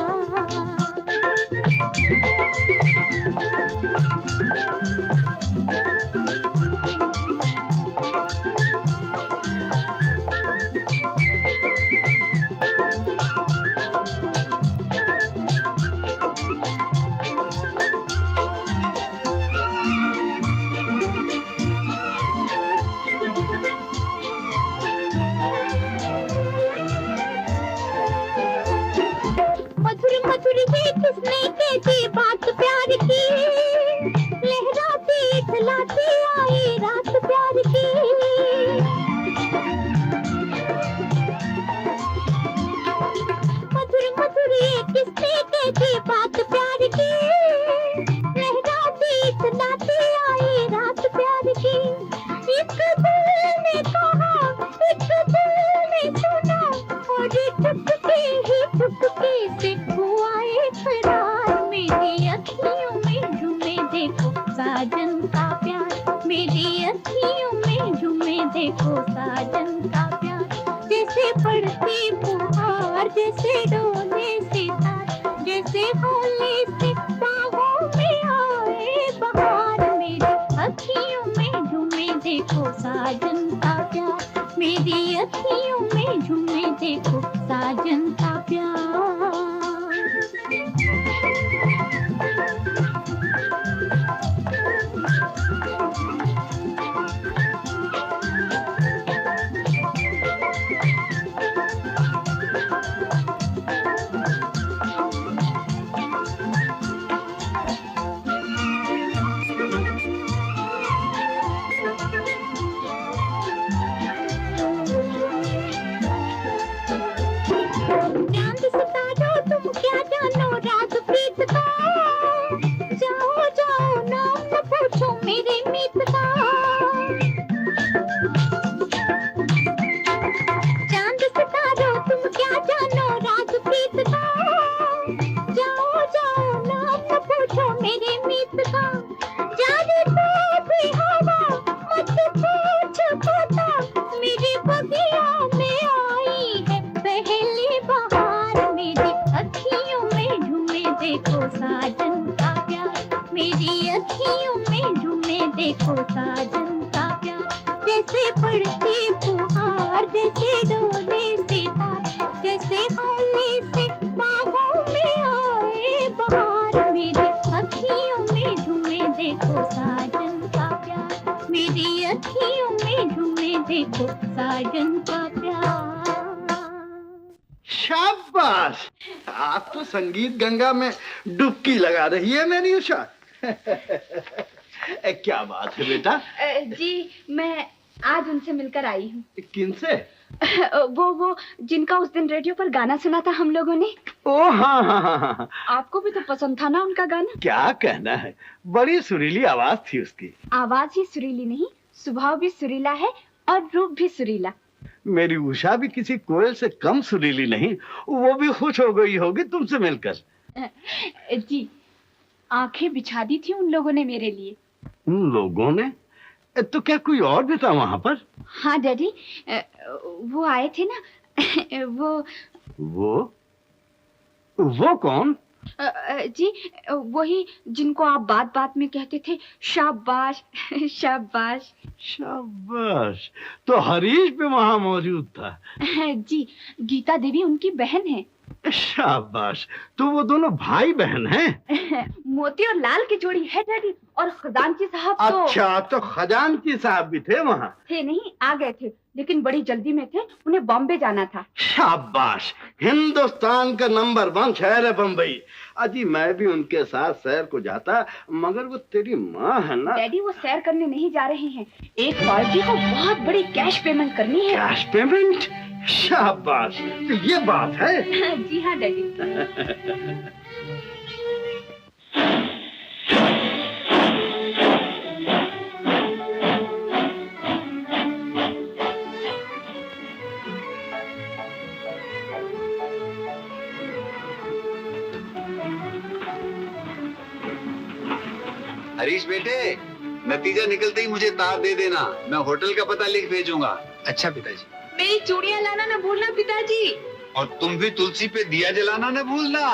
मधुर मधुर ये किसने कहती बात प्यार की, लहराती इतलाती आई रात प्यार की। मधुर मधुर ये किसने कहती बात प्यार की, लहराती इतलाती आई रात प्यार की। एक दिल ने कहा, एक दिल ने सुना, और चुपके ही चुपके से हुआ इकरार। मेरी अखियों में झूमे देखो साजन का प्यार, मेरी अखियों में झूमे देखो साजन का प्यार। जैसे पड़ती फुहार, जैसे डोले सितार, जैसे होले से बाहों में आए बहार। मेरी अखियों में झूमे देखो साजन का प्यार, मेरी अखियों में झूमे देखो साजन का प्यार। साजन का प्यार, मेरी अखियों में झूमे देखो साजन का प्यार। जैसे पड़ती फुहार, जैसे डोले सितार, जैसे होली से बाहों में आए बहार, मेरी अखियों में झूमे देखो साजन का प्यार, मेरी अखियों में झूमे देखो साजन का प्यार। शाबाश, आप तो संगीत गंगा में डुबकी लगा रही है मेरी उषा। क्या बात है बेटा? जी मैं आज उनसे मिलकर आई हूँ। किनसे? वो जिनका उस दिन रेडियो पर गाना सुना था हम लोगों ने। ओ हाँ हाँ हाँ हाँ। आपको भी तो पसंद था ना उनका गाना? क्या कहना है, बड़ी सुरीली आवाज थी उसकी। आवाज ही सुरीली नहीं, स्वभाव भी सुरीला है और रूप भी सुरीला। मेरी उषा भी किसी कोयल से कम सुरीली नहीं, वो भी खुश हो गई होगी तुमसे मिलकर। जी आंखें बिछा दी थी उन लोगों ने मेरे लिए। उन लोगों ने? तो क्या कोई और भी था वहाँ पर? हाँ डैडी, वो आए थे ना। वो कौन? जी वही जिनको आप बात बात में कहते थे शाबाश शाबाश। शाबाश, तो हरीश भी वहाँ मौजूद था? जी गीता देवी उनकी बहन है। शाबाश, तो वो दोनों भाई बहन हैं? मोती और लाल की जोड़ी है डैडी। और खजानची साहब तो। अच्छा, तो खजानची साहब भी थे वहाँ? थे नहीं, आ गए थे, लेकिन बड़ी जल्दी में थे, उन्हें बॉम्बे जाना था। शाबाश, हिंदुस्तान का नंबर 1 शहर है बम्बई। अजी मैं भी उनके साथ सैर को जाता, मगर वो तेरी माँ है ना। डैडी वो सैर करने नहीं जा रहे हैं, एक पार्टी को बहुत बड़ी कैश पेमेंट करनी है। Cash payment? शाबाश, तो ये बात है। जी हाँ डैडी। हरीश बेटे, नतीजा निकलते ही मुझे तार दे देना, मैं होटल का पता लिख भेजूंगा। अच्छा पिताजी। मेरी चूड़ियां लाना न भूलना पिताजी। और तुम भी तुलसी पे दिया जलाना न भूलना।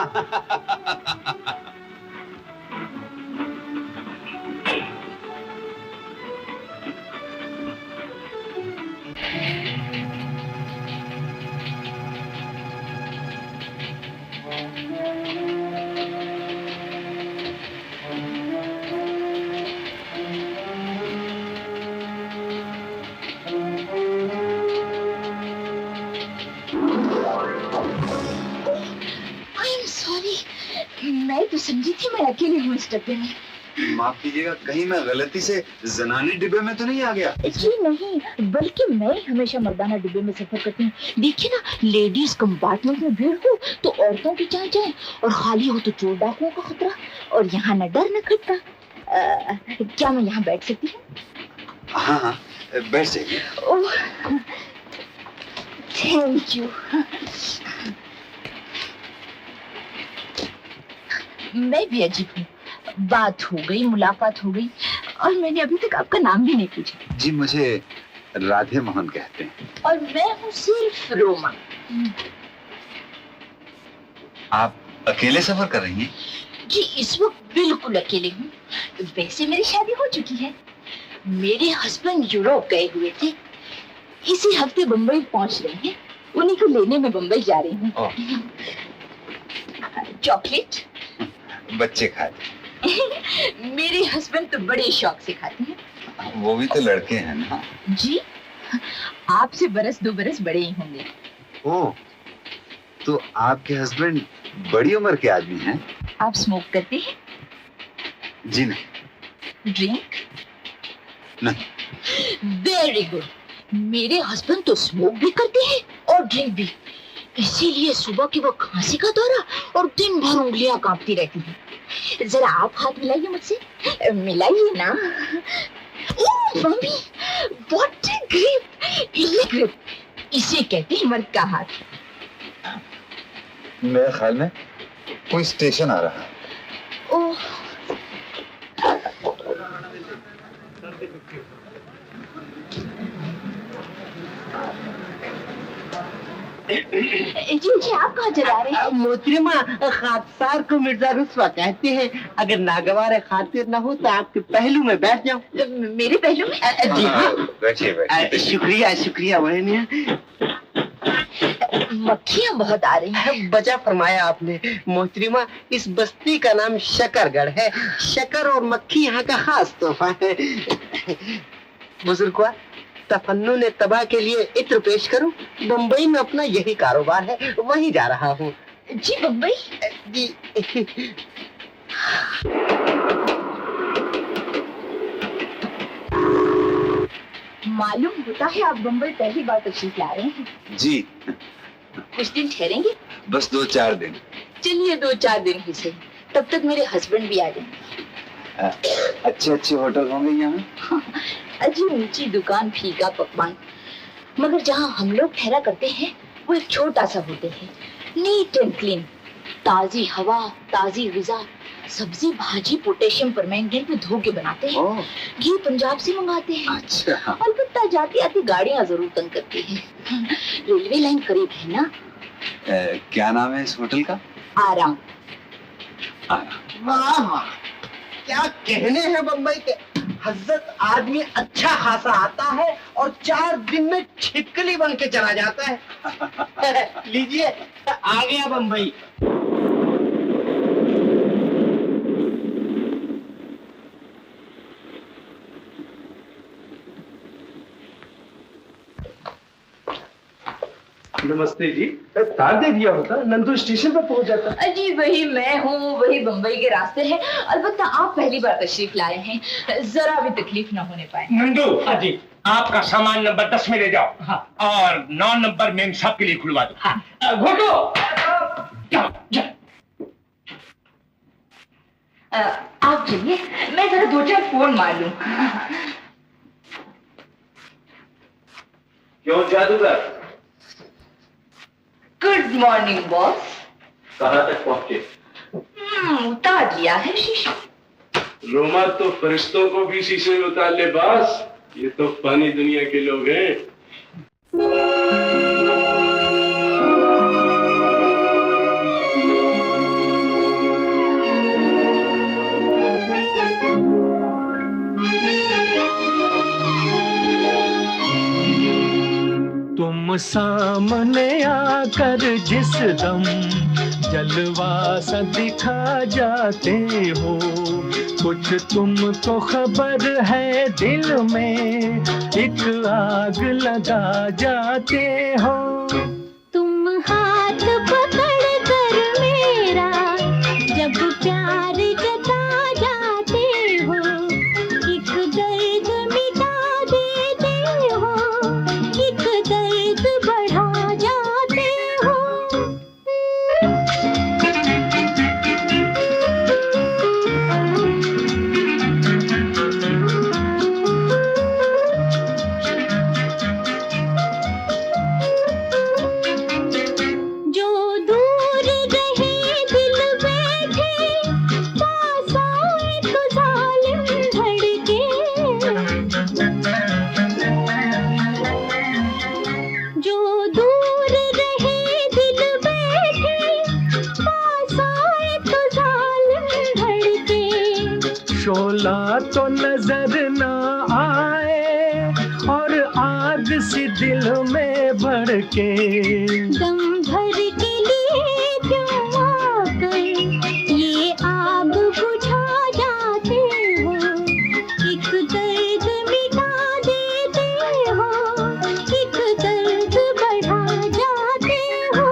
मैं तो समझी थी मैं अकेली हूँ इस डब्बे में। माफ कीजिएगा, कहीं मैं गलती से जनानी डिब्बे में तो नहीं आ गया? जी नहीं, बल्कि मैं हमेशा मर्दाना डिब्बे में सफर करती हूँ। देखिए ना, लेडीज कंपार्टमेंट में भीड़ हो तो औरतों की जान जाए, और खाली हो तो चोर डाकुओं का खतरा, और यहाँ न डर न खतरा। क्या मैं यहाँ बैठ सकती हूँ? हाँ हाँ, बैठ जाइए। Thank you. मैं भी अजीब हूँ, बात हो गई, मुलाकात हो गई, और मैंने अभी तक आपका नाम भी नहीं पूछा। जी मुझे राधे मोहन कहते हैं। और मैं हूँ सिर्फ रोमा। आप अकेले सफर कर रही हैं? जी इस वक्त बिल्कुल अकेले हूँ। वैसे मेरी शादी हो चुकी है, मेरे हस्बैंड यूरोप गए हुए थे, इसी हफ्ते बम्बई पहुंच रहे हैं, उन्हीं को लेने में बम्बई जा रही हूँ। चॉकलेट? बच्चे खाते? मेरे हस्बैंड तो बड़े शौक से खाते हैं। वो भी तो लड़के हैं ना? जी आपसे 1-2 बरस बड़े ही होंगे। ओह, तो आपके हस्बैंड बड़ी उम्र के आदमी हैं? आप स्मोक करते हैं? जी नहीं। ड्रिंक? नहीं। वेरी गुड, मेरे हस्बैंड तो स्मोक भी करते हैं और ड्रिंक भी, इसीलिए सुबह की वो खांसी का दौरा और दिन भर उंगलियां कांपती रहती हैं। जरा आप हाथ मिलाइए मुझसे, मिलाइए ना। ओह मम्मी, व्हाट अ ग्रिप, ये ग्रिप, इसे कहते हैं मर्द का हाथ। मेरे ख्याल में कोई स्टेशन आ रहा है। ओह जी आप कहाँ चला रहे हैं? मोहतरमा, खादसार को मिर्जा रुस्वा कहते हैं। अगर नागवार खातिर न हो तो आपके पहलू में बैठ जाऊं। मेरे पहलू में? जी हाँ। बैठिए शुक्रिया शुक्रिया बहनिया। मक्खियाँ बहुत आ रही हैं। बचा फरमाया आपने मोहतरमा, इस बस्ती का नाम शकरगढ़ है। शकर और मक्खी यहाँ का खास तोहफा है। बुजुर्ग तफन्नुन तबाह के लिए इत्र पेश करूं? बम्बई में अपना यही कारोबार है, वहीं जा रहा हूँ। जी बम्बई? जी। मालूम होता है आप बम्बई पहली बार तशरीफ ला रहे हैं। जी। कुछ दिन ठहरेंगे? बस 2-4 दिन। चलिए 2-4 दिन ही सही, तब तक मेरे हस्बैंड भी आ जाएंगे। अच्छे होटल होंगे यहाँ? अजी ऊंची दुकान, फीका पकवान, मगर जहाँ हम लोग ठहरा करते हैं वो एक छोटा सा होटल है, नीट एंड क्लीन, ताजी हवा, ताजी ग़िज़ा, सब्जी भाजी पोटेशियम परमैंगनेट में धो के बनाते हैं, घी पंजाब से मंगाते हैं। अच्छा। अलबत्ता जाती आती गाड़ियाँ जरूर तंग करती हैं। रेलवे लाइन करीब है ना। क्या नाम है इस होटल का? आराम। वाह वाह, क्या कहने हैं बम्बई के। हजरत आदमी अच्छा खासा आता है और 4 दिन में छिपकली बन के चला जाता है। लीजिए, आ गया बम्बई। नमस्ते जी। तार दे दिया होता, नंदू स्टेशन पर पहुंच जाता। अजी वही मैं हूँ, वही बम्बई के रास्ते हैं। अलबत्ता आप पहली बार तशरीफ लाए हैं, जरा भी तकलीफ ना होने पाए। नंदू, हाँ जी, आपका सामान नंबर 10 में ले जाओ। हाँ। और 9 नंबर मेम साहब के लिए खुलवा दो। हाँ। घोटो। आप चलिए, मैं जरा 2-4 फोन मार लूं। क्यों जादूगर? Good morning boss. कहाँ तक पहुँचे? उतार लिया है शीशा। रोमा तो फरिश्तों को भी शीशे में उतार ले बॉस, ये तो फानी दुनिया के लोग हैं। तुम सामने आकर जिस दम जलवा सा दिखा जाते हो, कुछ तुमको खबर है दिल में एक आग लगा जाते हो। तुम हाथ पकड़ कर मेरा जब प्यार जता जाते हो, एक दर्द मिटा देते हो, एक दर्द बढ़ा जाते हो। जो दूर रहे दिल बैठे, पास आए तो जालिम धड़के। जो दूर रहे दिल बैठे, पास आए तो जालिम धड़के। शोला तो नजर ना आए और आग सी दिल में भड़के। दम भर के लिए क्यों आकर ये आग बुझा जाते हो, एक दर्द मिटा देते हो, एक दर्द बढ़ा जाते हो।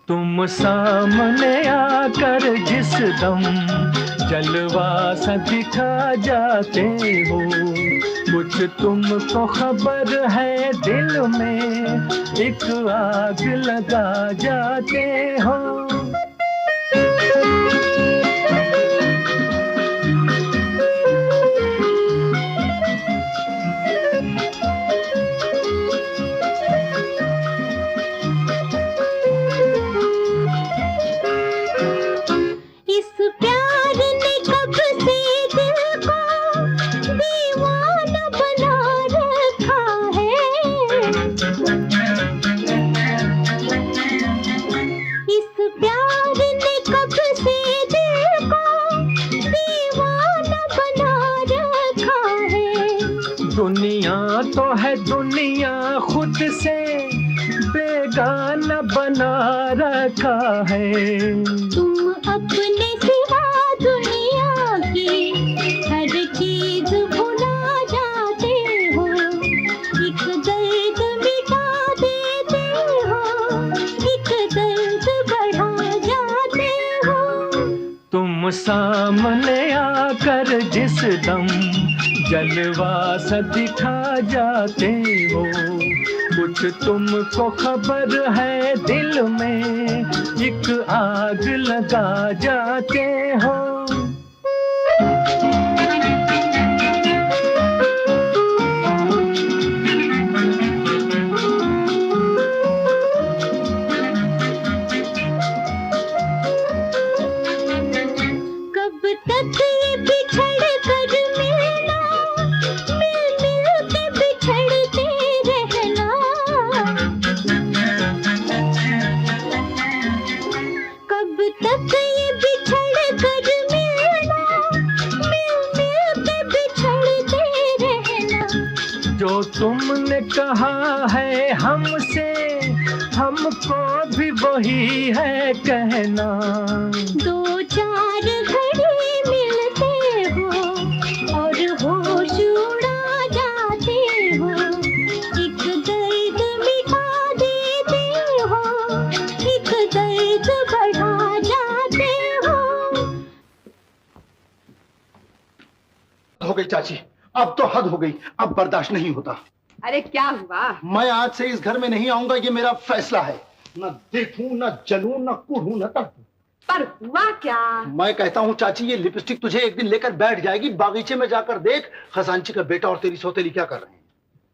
तुम सामने आकर जिस दम जलवा सा दिखा जाते हो, कुछ तुमको खबर है दिल में एक आग लगा जाते हो। इस प्यार ने कब से दिल को दीवाना बना रखा है। बना रखा है। तुम अपने सिवा दुनिया की हर चीज भुला जाते हो, एक दर्द मिटा देते हो, एक दर्द बढ़ा जाते हो। तुम सामने आकर जिस दम जलवा सा दिखा जाते हो, कुछ तुमको खबर है दिल में एक आग लगा जाते हो। कब तक ये बिछड़ कर मिलना, मिल मिल के बिछड़ते रहना। कब तक ये बिछड़ कर मिलना, मिल मिल के बिछड़ते रहना। जो तुमने कहा है हमसे, हमको भी वही है कहना। दो चार घड़ी मिलते हो और होश उड़ा जाते हो, एक दर्द मिटा देते हो, एक दर्द बढ़ा जाते हो। हो गई चाची, अब तो हद हो गई, अब बर्दाश्त नहीं होता। अरे क्या हुआ? मैं आज से इस घर में नहीं आऊंगा, ये मेरा फैसला है। न देखूं, न जलूं, न कुढ़ूं, न तड़पूं। पर हुआ क्या? मैं कहता हूँ चाची, ये लिपस्टिक तुझे एक दिन लेकर बैठ जाएगी। बागीचे में जाकर देख, खजांची का बेटा और तेरी सौतेली क्या कर रहे हैं।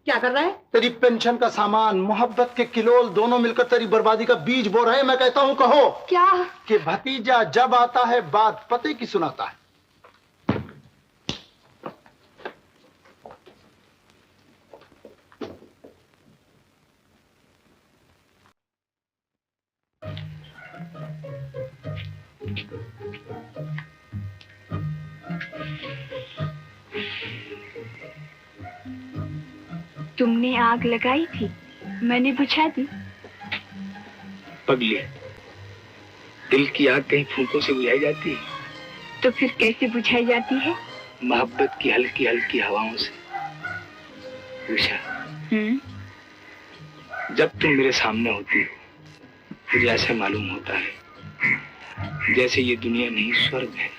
क्या कर रहा है? तेरी पेंशन का सामान, मोहब्बत के किलोल दोनों मिलकर तेरी बर्बादी का बीज बो रहे हैं। मैं कहता हूँ कहो क्या कि भतीजा जब आता है बात पते की सुनाता है। तुमने आग लगाई थी, मैंने बुझा दी। पगली, दिल की आग कहीं फूंकों से बुझाई जाती है? तो फिर कैसे बुझाई जाती है? मोहब्बत की हल्की हल्की हवाओं से। उषा, जब तुम मेरे सामने होती हो, मुझे ऐसा मालूम होता है जैसे ये दुनिया नहीं स्वर्ग है।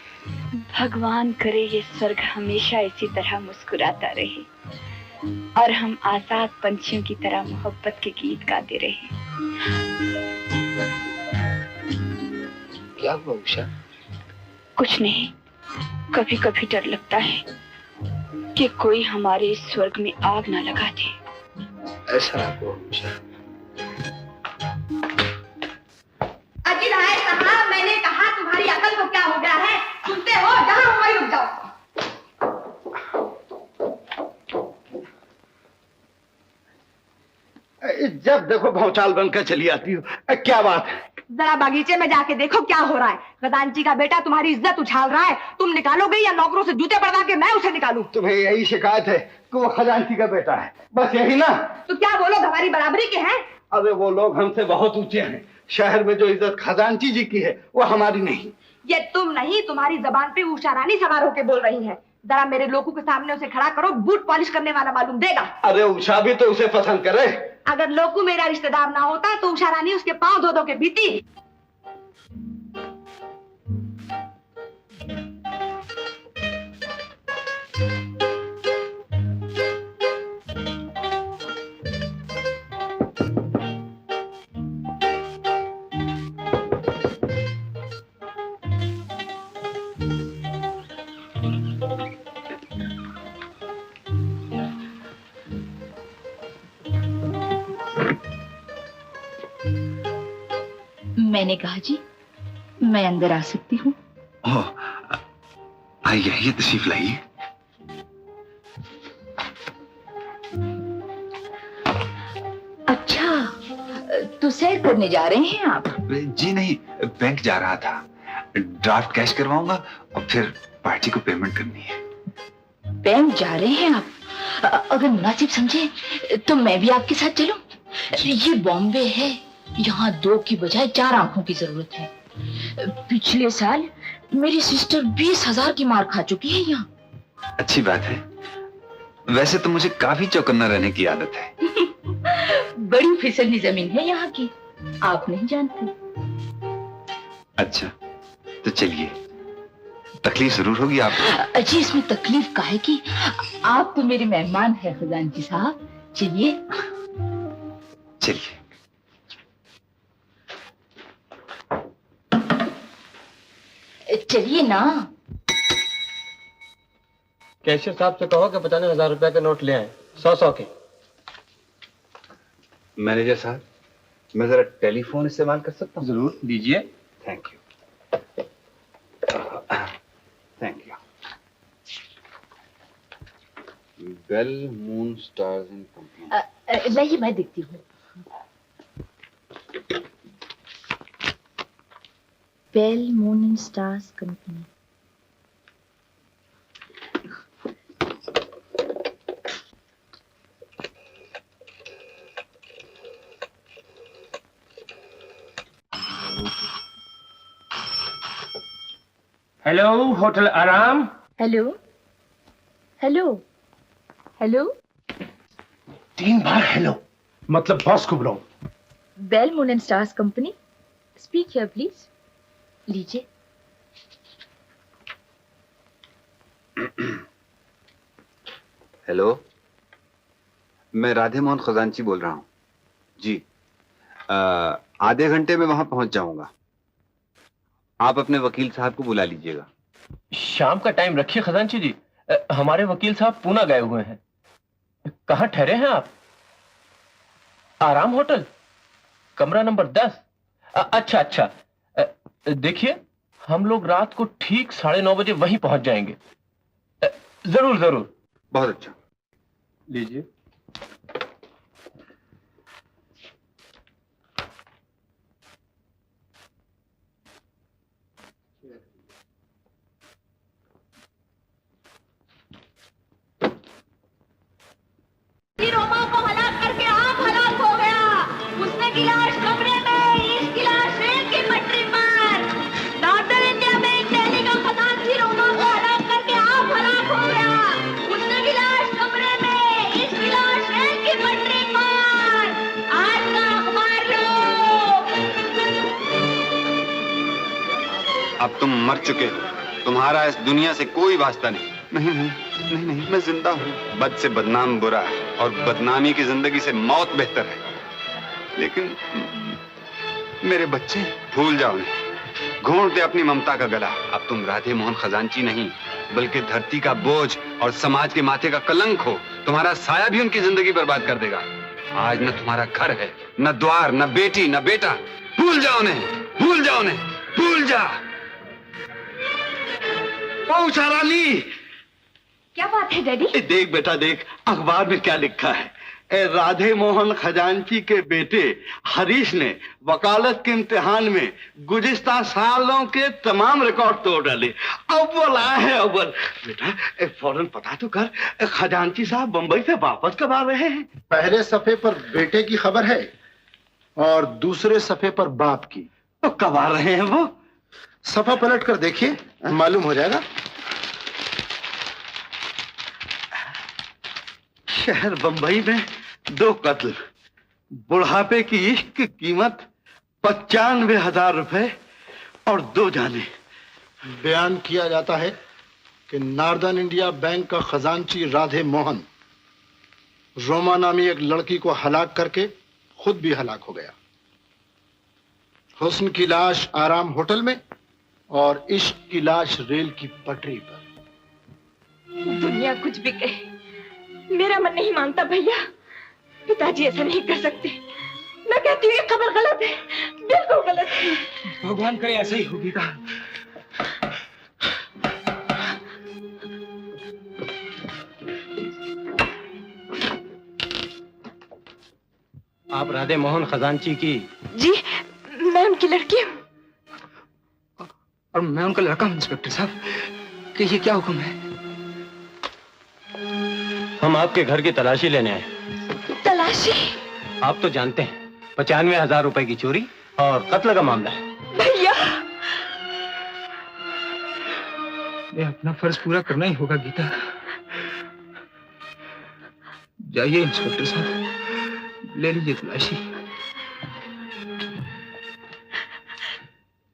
भगवान करे ये स्वर्ग हमेशा इसी तरह मुस्कुराता रहे और हम आजाद पंछियों की तरह मोहब्बत के गीत गाते रहे। क्या हुआ उषा? कुछ नहीं, कभी कभी डर लगता है कि कोई हमारे इस स्वर्ग में आग ना लगा दे। ऐसा ना हो उषा। अजी राय साहब, मैंने कहा तुम्हारी अकल को क्या हो गया है? सुनते हो? जहाँ हो वहीं रुक जाओ। जब देखो भौचाल बनकर चली आती हो। क्या बात है? जरा बागीचे में जाके देखो क्या हो रहा है। खजांची का बेटा तुम्हारी इज्जत उछाल रहा है। तुम निकालोगे या नौकरों से जूते पड़वा के मैं उसे निकालूं? तुम्हें यही शिकायत है कि वो खजांची का बेटा है, बस यही ना? तो क्या वो लोग हमारी बराबरी के हैं? अरे वो लोग हमसे बहुत ऊंचे हैं। शहर में जो इज्जत खजांची जी की है वो हमारी नहीं। ये तुम नहीं, तुम्हारी जबान पे उषा रानी सवार होके बोल रही है। जरा मेरे लोगों के सामने उसे खड़ा करो, बूट पॉलिश करने वाला मालूम देगा। अरे उषा भी तो उसे पसंद करे। अगर लोकू मेरा रिश्तेदार ना होता तो उषा रानी उसके पांव धो धो के पीती। मैंने कहा जी, मैं अंदर आ सकती हूँ? आइए आइए, तशरीफ लाइए। अच्छा, तो सैर करने जा रहे हैं आप? जी नहीं, बैंक जा रहा था। ड्राफ्ट कैश करवाऊंगा और फिर पार्टी को पेमेंट करनी है। बैंक जा रहे हैं आप? अगर मुनासिब समझे तो मैं भी आपके साथ चलूं। ये बॉम्बे है, यहाँ 2 की बजाय 4 आंखों की जरूरत है। पिछले साल मेरी सिस्टर 20,000 की मार खा चुकी है यहाँ। अच्छी बात है। वैसे तो मुझे काफी चौकन्ना रहने की आदत है। बड़ी फिसलनी जमीन है यहाँ की, आप नहीं जानते। अच्छा, तो चलिए, तकलीफ जरूर होगी आपको। अजी, इसमें तकलीफ काहे की? आप तो मेरे मेहमान हैं खजानची साहब। चलिए चलिए। चलिए ना। कैशियर साहब से कहो कि 50,000 रुपए के नोट ले आए, 100-100 के। मैनेजर साहब, मैं जरा टेलीफोन इस्तेमाल कर सकता हूँ? जरूर दीजिए। Thank you. Thank you. Bell moon stars and company. लाइए, मैं देखती हूँ। Bell moon and stars company. Hello, hotel Aaram. Hello hello hello. 3 बार हेलो, मतलब बॉस को बुलाओ। Bell moon and stars company, speak here please. लीजिए। हेलो, मैं राधे मोहन खजांची बोल रहा हूँ जी। आधे घंटे में वहां पहुंच जाऊंगा। आप अपने वकील साहब को बुला लीजिएगा। शाम का टाइम रखिए खजांची जी, हमारे वकील साहब पूना गए हुए हैं। कहाँ ठहरे हैं आप? आराम होटल, कमरा नंबर 10। अच्छा अच्छा, देखिए हम लोग रात को ठीक 9:30 बजे वहीं पहुंच जाएंगे। जरूर जरूर। बहुत अच्छा। लीजिए। रोमा को हलाक करके आप हलाक हो गया। उसने गिलास कमरे में, इस गिलास रेल की पटरी पर। नॉर्दर्न इंडिया में एक दिल्ली का खजांची रोमा को हलाक करके आप हलाक हो गया। उसने गिलास कमरे में, इस गिलास रेल की पटरी पर। आज का अखबार लो। अब तुम मर चुके हो, तुम्हारा इस दुनिया से कोई वास्ता नहीं। नहीं नहीं नहीं नहीं, मैं जिंदा हूँ। बद से बदनाम बुरा है और बदनामी की जिंदगी से मौत बेहतर है। लेकिन मेरे बच्चे, भूल जाओ उन्हें, घोंट दे अपनी ममता का गला। अब तुम राधे मोहन खजांची नहीं, बल्कि धरती का बोझ और समाज के माथे का कलंक हो। तुम्हारा साया भी उनकी जिंदगी बर्बाद कर देगा। आज न तुम्हारा घर है, न द्वार, न बेटी, न बेटा। भूल जाओ उन्हें, भूल जाओ उन्हें, भूल जा। ओ उषारानी, क्या बात है डैडी? देख बेटा देख, अखबार में क्या लिखा है। राधे मोहन खजांची के बेटे हरीश ने वकालत के इम्तिहान में गुज़िश्ता सालों के तमाम रिकॉर्ड तोड़ डाले। अव्वल आए हैं अव्वल। बेटा फौरन पता तो कर, खजांची साहब बंबई से वापस कब आ रहे हैं? पहले सफे पर बेटे की खबर है और दूसरे सफे पर बाप की। तो कब आ रहे हैं वो? सफा पलट कर देखिए, मालूम हो जाएगा। शहर बंबई में 2 कत्ल, बुढ़ापे की इश्क की कीमत 95,000 रुपए और 2 जाने। बयान किया जाता है कि नॉर्दर्न इंडिया बैंक का खजांची राधे मोहन रोमा नामी एक लड़की को हलाक करके खुद भी हलाक हो गया। हुस्न की लाश आराम होटल में और इश्क की लाश रेल की पटरी पर। दुनिया कुछ भी कहे, मेरा मन नहीं मानता भैया। पिताजी ऐसा नहीं कर सकते। मैं कहती हूँ ये खबर गलत है, बिल्कुल गलत है। भगवान करे ऐसा ही हो गीता। आप राधे मोहन खजांची की? जी, मैं उनकी लड़की हूँ। और मैं उनका लड़का हूँ इंस्पेक्टर साहब। कि ये क्या हुक्म है? हम आपके घर की तलाशी लेने आए। तलाशी? आप तो जानते हैं 95,000 रुपए की चोरी और कत्ल का मामला है। भैया ये अपना फर्ज पूरा करना ही होगा गीता। जाइए इंस्पेक्टर साहब, ले लीजिए तलाशी।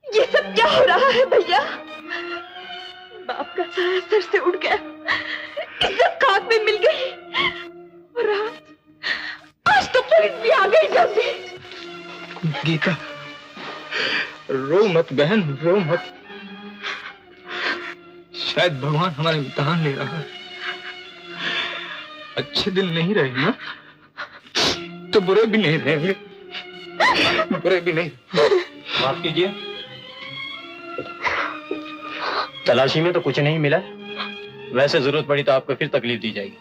ये सब क्या हो रहा है भैया? बाप का साया सर से उड़ गया, इज्जत खाक में मिल गई और आज तो पुलिस भी आ गई जल्दी। गीता रो मत बहन, रो मत। शायद भगवान हमारे इम्तिहान ले रहा है। अच्छे दिन नहीं रहे ना तो बुरे भी नहीं रहेंगे, बुरे भी नहीं। माफ कीजिए, तलाशी में तो कुछ नहीं मिला। वैसे जरूरत पड़ी तो आपको फिर तकलीफ दी जाएगी।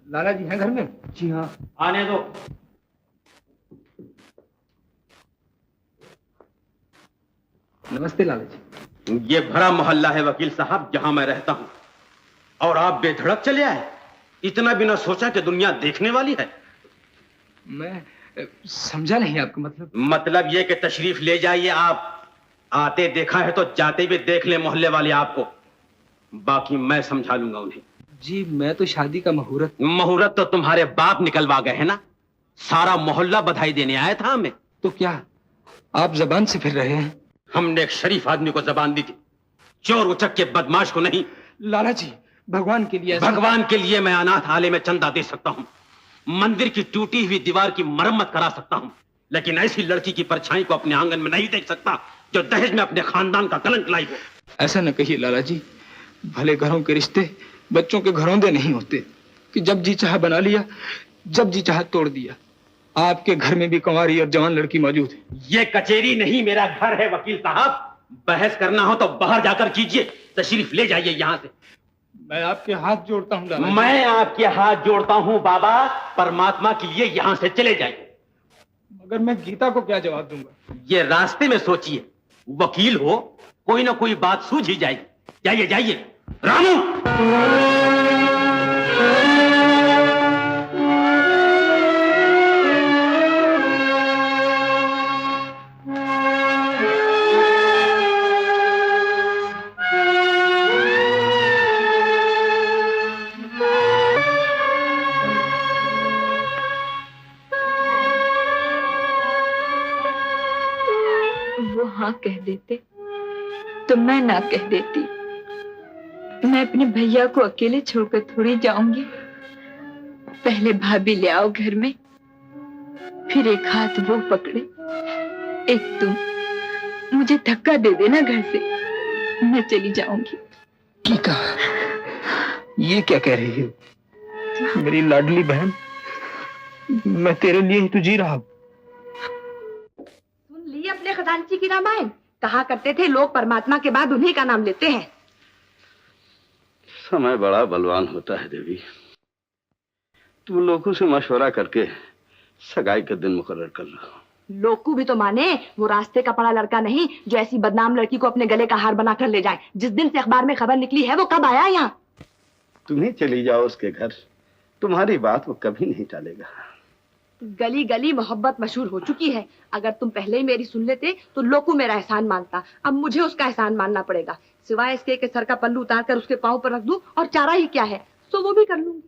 लाला जी हैं घर में? जी हाँ, आने दो। नमस्ते लाला जी। ये भरा मोहल्ला है वकील साहब जहां मैं रहता हूं, और आप बेधड़क चले आए, इतना बिना सोचा कि दुनिया देखने वाली है। मैं समझा नहीं आपका मतलब। मतलब ये कि तशरीफ ले जाइए आप। आते देखा है तो जाते भी देख ले मोहल्ले वाले आपको, बाकी मैं समझा लूंगा उन्हें। जी मैं तो शादी का मुहूर्त तो तुम्हारे बाप निकलवा गए हैं ना। सारा मोहल्ला बधाई देने आया था हमें। तो क्या आप जबान से फिर रहे हैं? हमने एक शरीफ आदमी को जबान दी थी, चोर उचक के बदमाश को नहीं। लाला जी भगवान के लिए भगवान के लिए मैं अनाथ आले में चंदा दे सकता हूँ, मंदिर की टूटी हुई दीवार की मरम्मत करा सकता हूँ, लेकिन ऐसी लड़की की परछाई को अपने आंगन में नहीं देख सकता जो दहेज में अपने खानदान का कलंक लाई हो। ऐसा न कहिए लाला जी, भले घरों के रिश्ते बच्चों के घरौंदे नहीं होते कि जब जी चाहा बना लिया, जब जी चाहा तोड़ दिया। आपके घर में भी कुंवारी और जवान लड़की मौजूद है। ये कचेरी नहीं मेरा घर है वकील साहब। बहस करना हो तो बाहर जाकर कीजिए, तशरीफ ले जाइए यहाँ से। मैं आपके हाथ जोड़ता हूँ लाला जी। मैं आपके हाथ जोड़ता हूँ बाबा, परमात्मा के लिए यहाँ से चले जाइए। मगर मैं गीता को क्या जवाब दूंगा? ये रास्ते में सोचिए, वकील हो, कोई ना कोई बात सूझ ही जाएगी। जाइए जाइए। रामू वो हाँ कह देते तो मैं ना कह देती। मैं अपने भैया को अकेले छोड़कर थोड़ी जाऊंगी। पहले भाभी ले आओ घर में, फिर एक हाथ वो पकड़े, एक तुम। मुझे धक्का दे देना घर से, मैं चली जाऊंगी। गीता ये क्या कह रही हो? मेरी लाडली बहन, मैं तेरे लिए ही तो जी रहा हूं। सुन ली अपने खजांची की रामायण? कहा करते थे लोग परमात्मा के बाद उन्हीं का नाम लेते हैं। समय बड़ा बलवान होता है देवी। तुम लोगों से मशवरा करके सगाई का दिन मुकर्रर कर लो। लोकू भी तो माने, वो रास्ते का पड़ा लड़का नहीं जो ऐसी बदनाम लड़की को अपने गले का हार बनाकर ले जाए। जिस दिन से अखबार में खबर निकली है वो कब आया यहाँ? तुम्हें चली जाओ उसके घर, तुम्हारी बात वो कभी नहीं टालेगा। गली गली मोहब्बत मशहूर हो चुकी है। अगर तुम पहले ही मेरी सुन लेते तो लोकू मेरा एहसान मानता। अब मुझे उसका एहसान मानना पड़ेगा, सिवाय इसके कि सर का पल्लू उतार कर उसके पांव पर रख दूं, और चारा ही क्या है, सो वो भी कर लूंगी।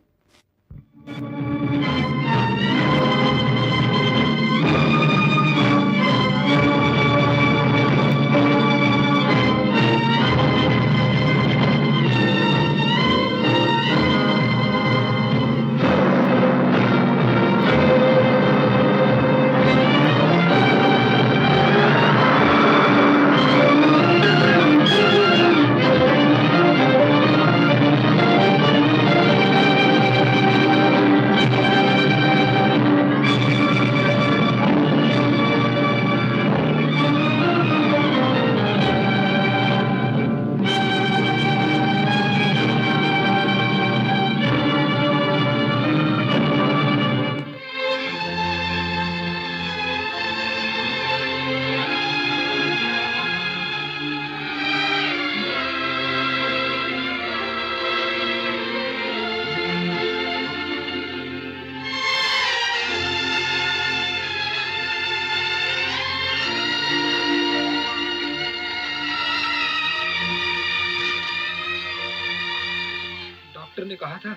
था,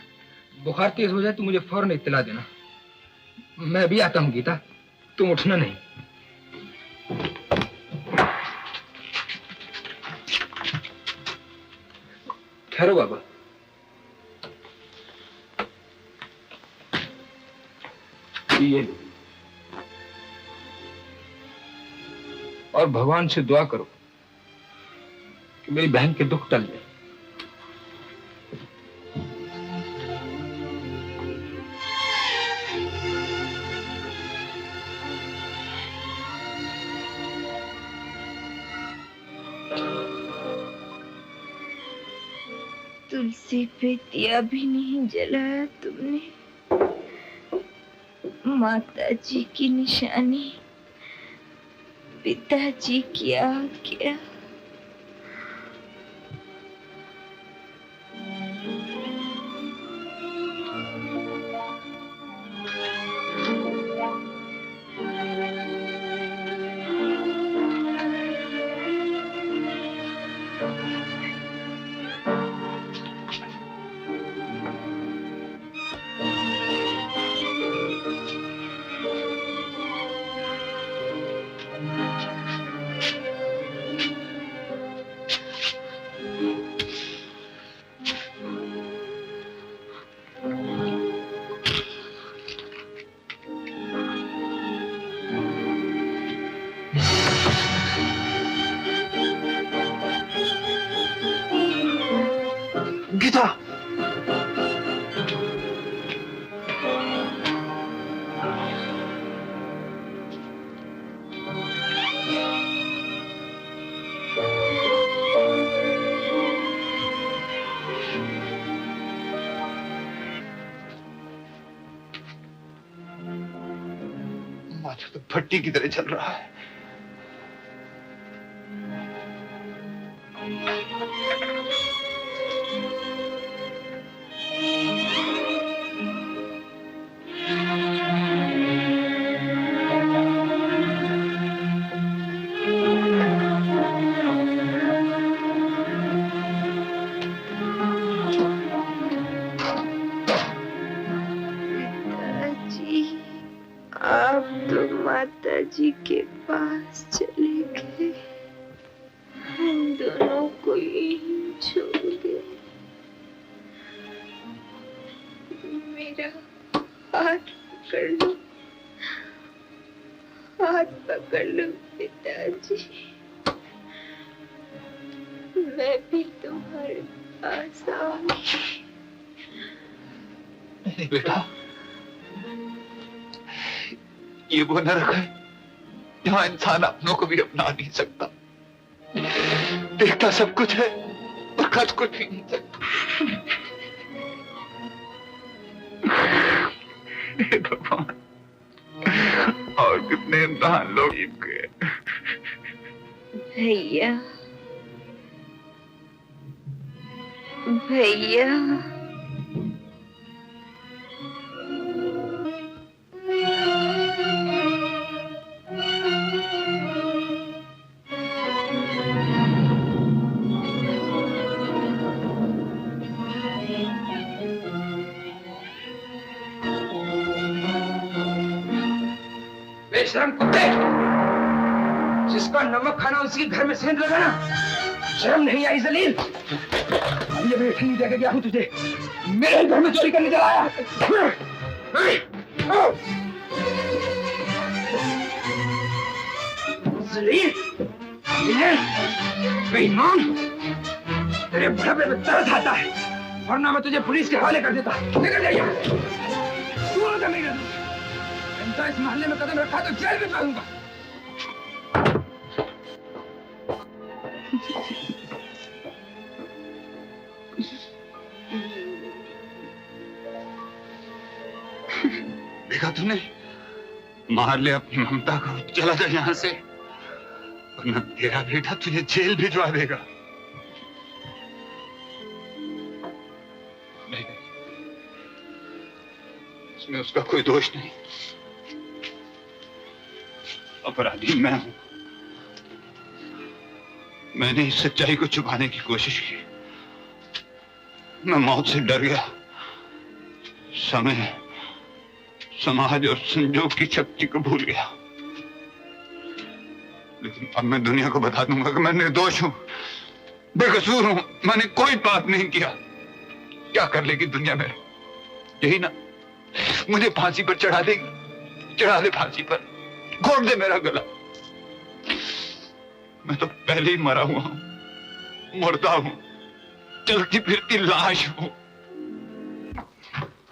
बुखार तेज हो जाए तो मुझे फौरन इत्तला देना। मैं भी आता हूँ गीता, तुम उठना नहीं। ठहरो बाबा। ये और भगवान से दुआ करो कि मेरी बहन के दुख टल जाए। तुलसी पे दिया भी नहीं जलाया तुमने। माता जी की निशानी, पिताजी की आज्ञा। गीता, माथा तो भट्टी की तरह चल रहा है। आप तो माता जी के पास चले गए, हम दोनों को यहीं छोड़ गए। मेरा हाथ पकड़ लो, हाथ पकड़ लो पिताजी। मैं भी तुम्हारे पास आऊंगी। नहीं बेटा, ये वो नरक है जहां इंसान अपनों को भी अपना नहीं सकता। देखता सब कुछ है और कर कुछ भी नहीं सकता। हे भगवान, और कितने इंसान लोग जीत गए। भैया, भैया, बेशरम कुत्ते, जिसका नमक खाना उसी घर में सेंध लगाना, शर्म नहीं आई जलील? अब ये बैठ नहीं देगा क्या हूँ तुझे? मेरे घर में चोरी करने चला आया। जलील, बेईमान, तेरे बुढ़ापे में तरस आता है, वरना मैं तुझे पुलिस के हवाले कर देता। निकल जाइए। तू आजा मेरे घर। इस मोहल्ले में कदम रखा तो जेल में डालूंगा। देखा तूने? मार ले अपनी ममता को, चला जा यहाँ से, वरना तेरा बेटा तुझे जेल भिजवा देगा। नहीं, इसमें उसका कोई दोष नहीं। अपराधी मैं हूं। मैंने इस सच्चाई को छुपाने की कोशिश की। मैं मौत से डर गया समय, समाज और संजोग की शक्ति को भूल गया। लेकिन अब मैं दुनिया को बता दूंगा कि मैं निर्दोष हूं, बेकसूर हूं, मैंने कोई पाप नहीं किया। क्या कर लेगी दुनिया मेरे? यही ना, मुझे फांसी पर चढ़ा देगी। चढ़ा दे फांसी पर, घोट दे मेरा गला। मैं तो पहले ही मरा हुआ हूं, मुर्दा हूं, चलती फिरती लाश हूं।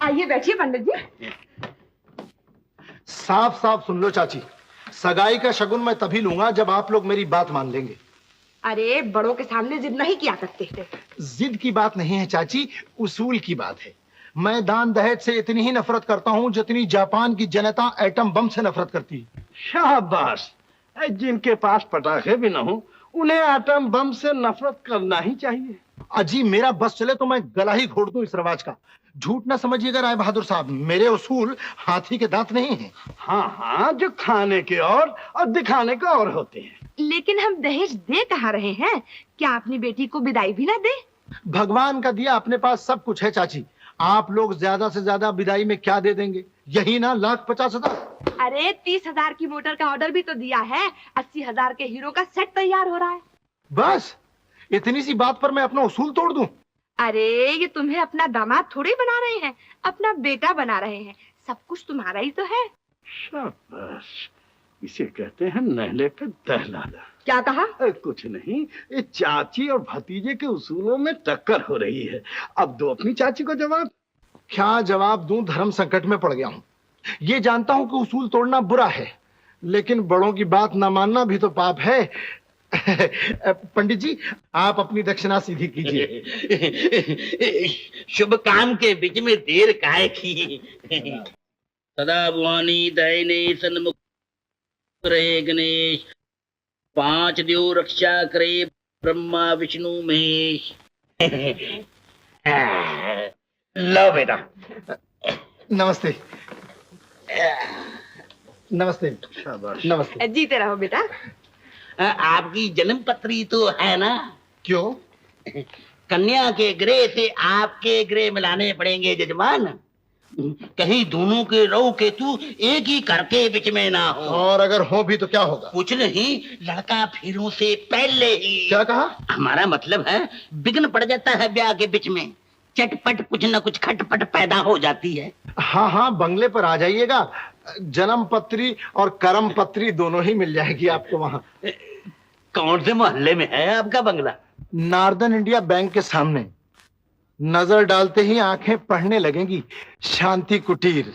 आइए बैठिए पंडित जी। साफ साफ सुन लो चाची, सगाई का शगुन मैं तभी लूंगा जब आप लोग मेरी बात मान लेंगे। अरे बड़ों के सामने जिद नहीं किया करते थे। जिद की बात नहीं है चाची, उसूल की बात है। मैं दान दहेज से इतनी ही नफरत करता हूं जितनी जापान की जनता एटम बम से नफरत करती है। शाबाश। जिनके पास पटाखे भी ना हो उन्हें एटम बम से नफरत करना ही चाहिए। अजी मेरा बस चले तो मैं गला ही घोट दूं इस रवाज का। झूठ ना समझिएगा राय बहादुर साहब, मेरे उसूल हाथी के दांत नहीं हैं। हाँ हाँ, जो खाने के और दिखाने के और होते हैं। लेकिन हम दहेज दे कहाँ रहे हैं? क्या अपनी बेटी को विदाई भी ना दे? भगवान का दिया अपने पास सब कुछ है चाची। आप लोग ज्यादा से ज्यादा विदाई में क्या दे देंगे? यही ना 1,50,000। अरे 30,000 की मोटर का ऑर्डर भी तो दिया है। 80,000 के हीरो का सेट तैयार हो रहा है। बस इतनी सी बात पर मैं अपना उसूल तोड़ दूं? अरे ये तुम्हें अपना दामाद थोड़ी बना रहे हैं, अपना बेटा बना रहे हैं। सब कुछ तुम्हारा ही तो है। शाबाश, इसे कहते हैं नहले पे दहलाना। क्या कहा? कुछ नहीं, ये चाची और भतीजे के उसूलों में टक्कर हो रही है। अब दो अपनी चाची को जवाब। क्या जवाब दूं? धर्म संकट में पड़ गया हूं। ये जानता हूं कि उसूल तोड़ना बुरा है, लेकिन बड़ों की बात ना मानना भी तो पाप है। पंडित जी आप अपनी दक्षिणा सीधी कीजिए। शुभ काम के बीच में देर काहे की? सदा भुवानी दयने सन्मुख रहे गणेश, 5 देव रक्षा करे ब्रह्मा विष्णु महेश। लो बेटा। नमस्ते। नमस्ते। नमस्ते। जीते रहो बेटा। आपकी जन्म पत्री तो है ना? क्यों? कन्या के ग्रह से आपके ग्रह मिलाने पड़ेंगे जजमान। कहीं दोनों के रौ केतु एक ही करके बीच में ना हो। और अगर हो भी तो क्या होगा? कुछ नहीं, लड़का फिरों से पहले ही। क्या कहा? हमारा मतलब है विघ्न पड़ जाता है ब्याह के बीच में, चटपट कुछ न कुछ खटपट पैदा हो जाती है। हाँ हाँ, बंगले पर आ जाइएगा, जन्म पत्री और कर्म पत्री दोनों ही मिल जाएगी आपको वहाँ। कौन से मोहल्ले में है आपका बंगला? नार्दर्न इंडिया बैंक के सामने। नजर डालते ही आंखें पढ़ने लगेंगी, शांति कुटीर।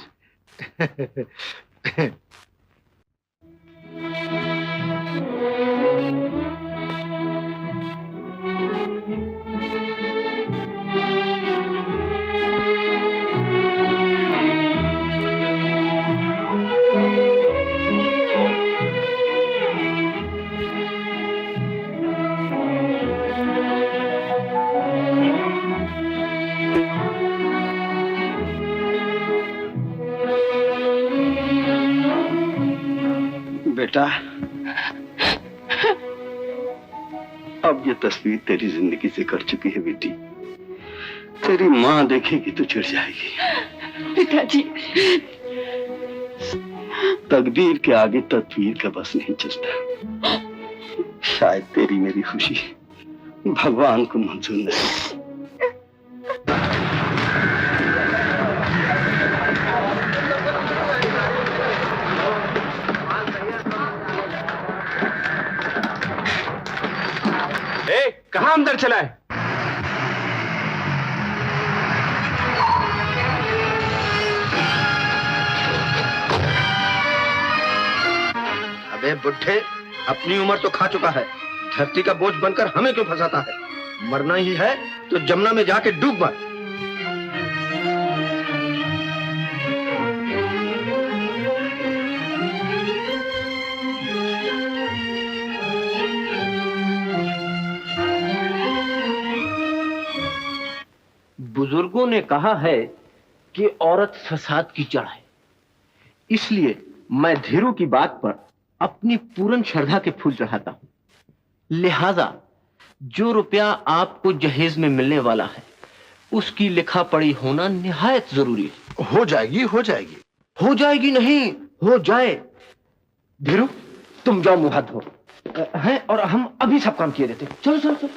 बेटा, अब ये तस्वीर तेरी जिंदगी से कट चुकी है बेटी। तेरी माँ देखेगी तो चिढ़ जाएगी। पिताजी, तकदीर के आगे तदबीर का बस नहीं चलता। शायद तेरी मेरी खुशी भगवान को मंजूर नहीं। कहाँ अंदर चला है? अबे बुड्ढे, अपनी उम्र तो खा चुका है, धरती का बोझ बनकर हमें क्यों फंसाता है? मरना ही है तो जमुना में जाके डूब मर। बुजुर्गों ने कहा है कि औरत फसाद की जड़ है, इसलिए मैं धीरू की बात पर अपनी पूर्ण श्रद्धा के फूल चढ़ाता हूं। लिहाजा जो रुपया आपको जहेज में मिलने वाला है उसकी लिखा पढ़ी होना निहायत जरूरी है। हो जाएगी, हो जाएगी। हो जाएगी नहीं, हो जाए। धीरू, तुम जाओ मुंह हाथ धो हैं, और हम अभी सब काम किए देते। चलो चलो चलो।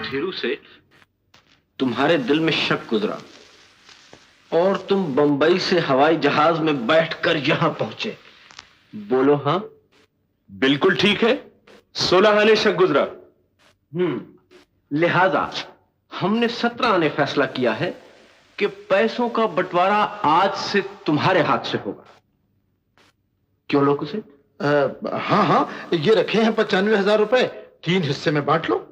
धीरू से तुम्हारे दिल में शक गुजरा और तुम बंबई से हवाई जहाज में बैठकर यहां पहुंचे। बोलो हाँ? बिल्कुल ठीक है, 16 आने शक गुजरा। लिहाजा हमने 17 आने फैसला किया है कि पैसों का बंटवारा आज से तुम्हारे हाथ से होगा। क्यों लोग उसे? हाँ हाँ, ये रखे हैं 95,000 रुपए, 3 हिस्से में बांट लो।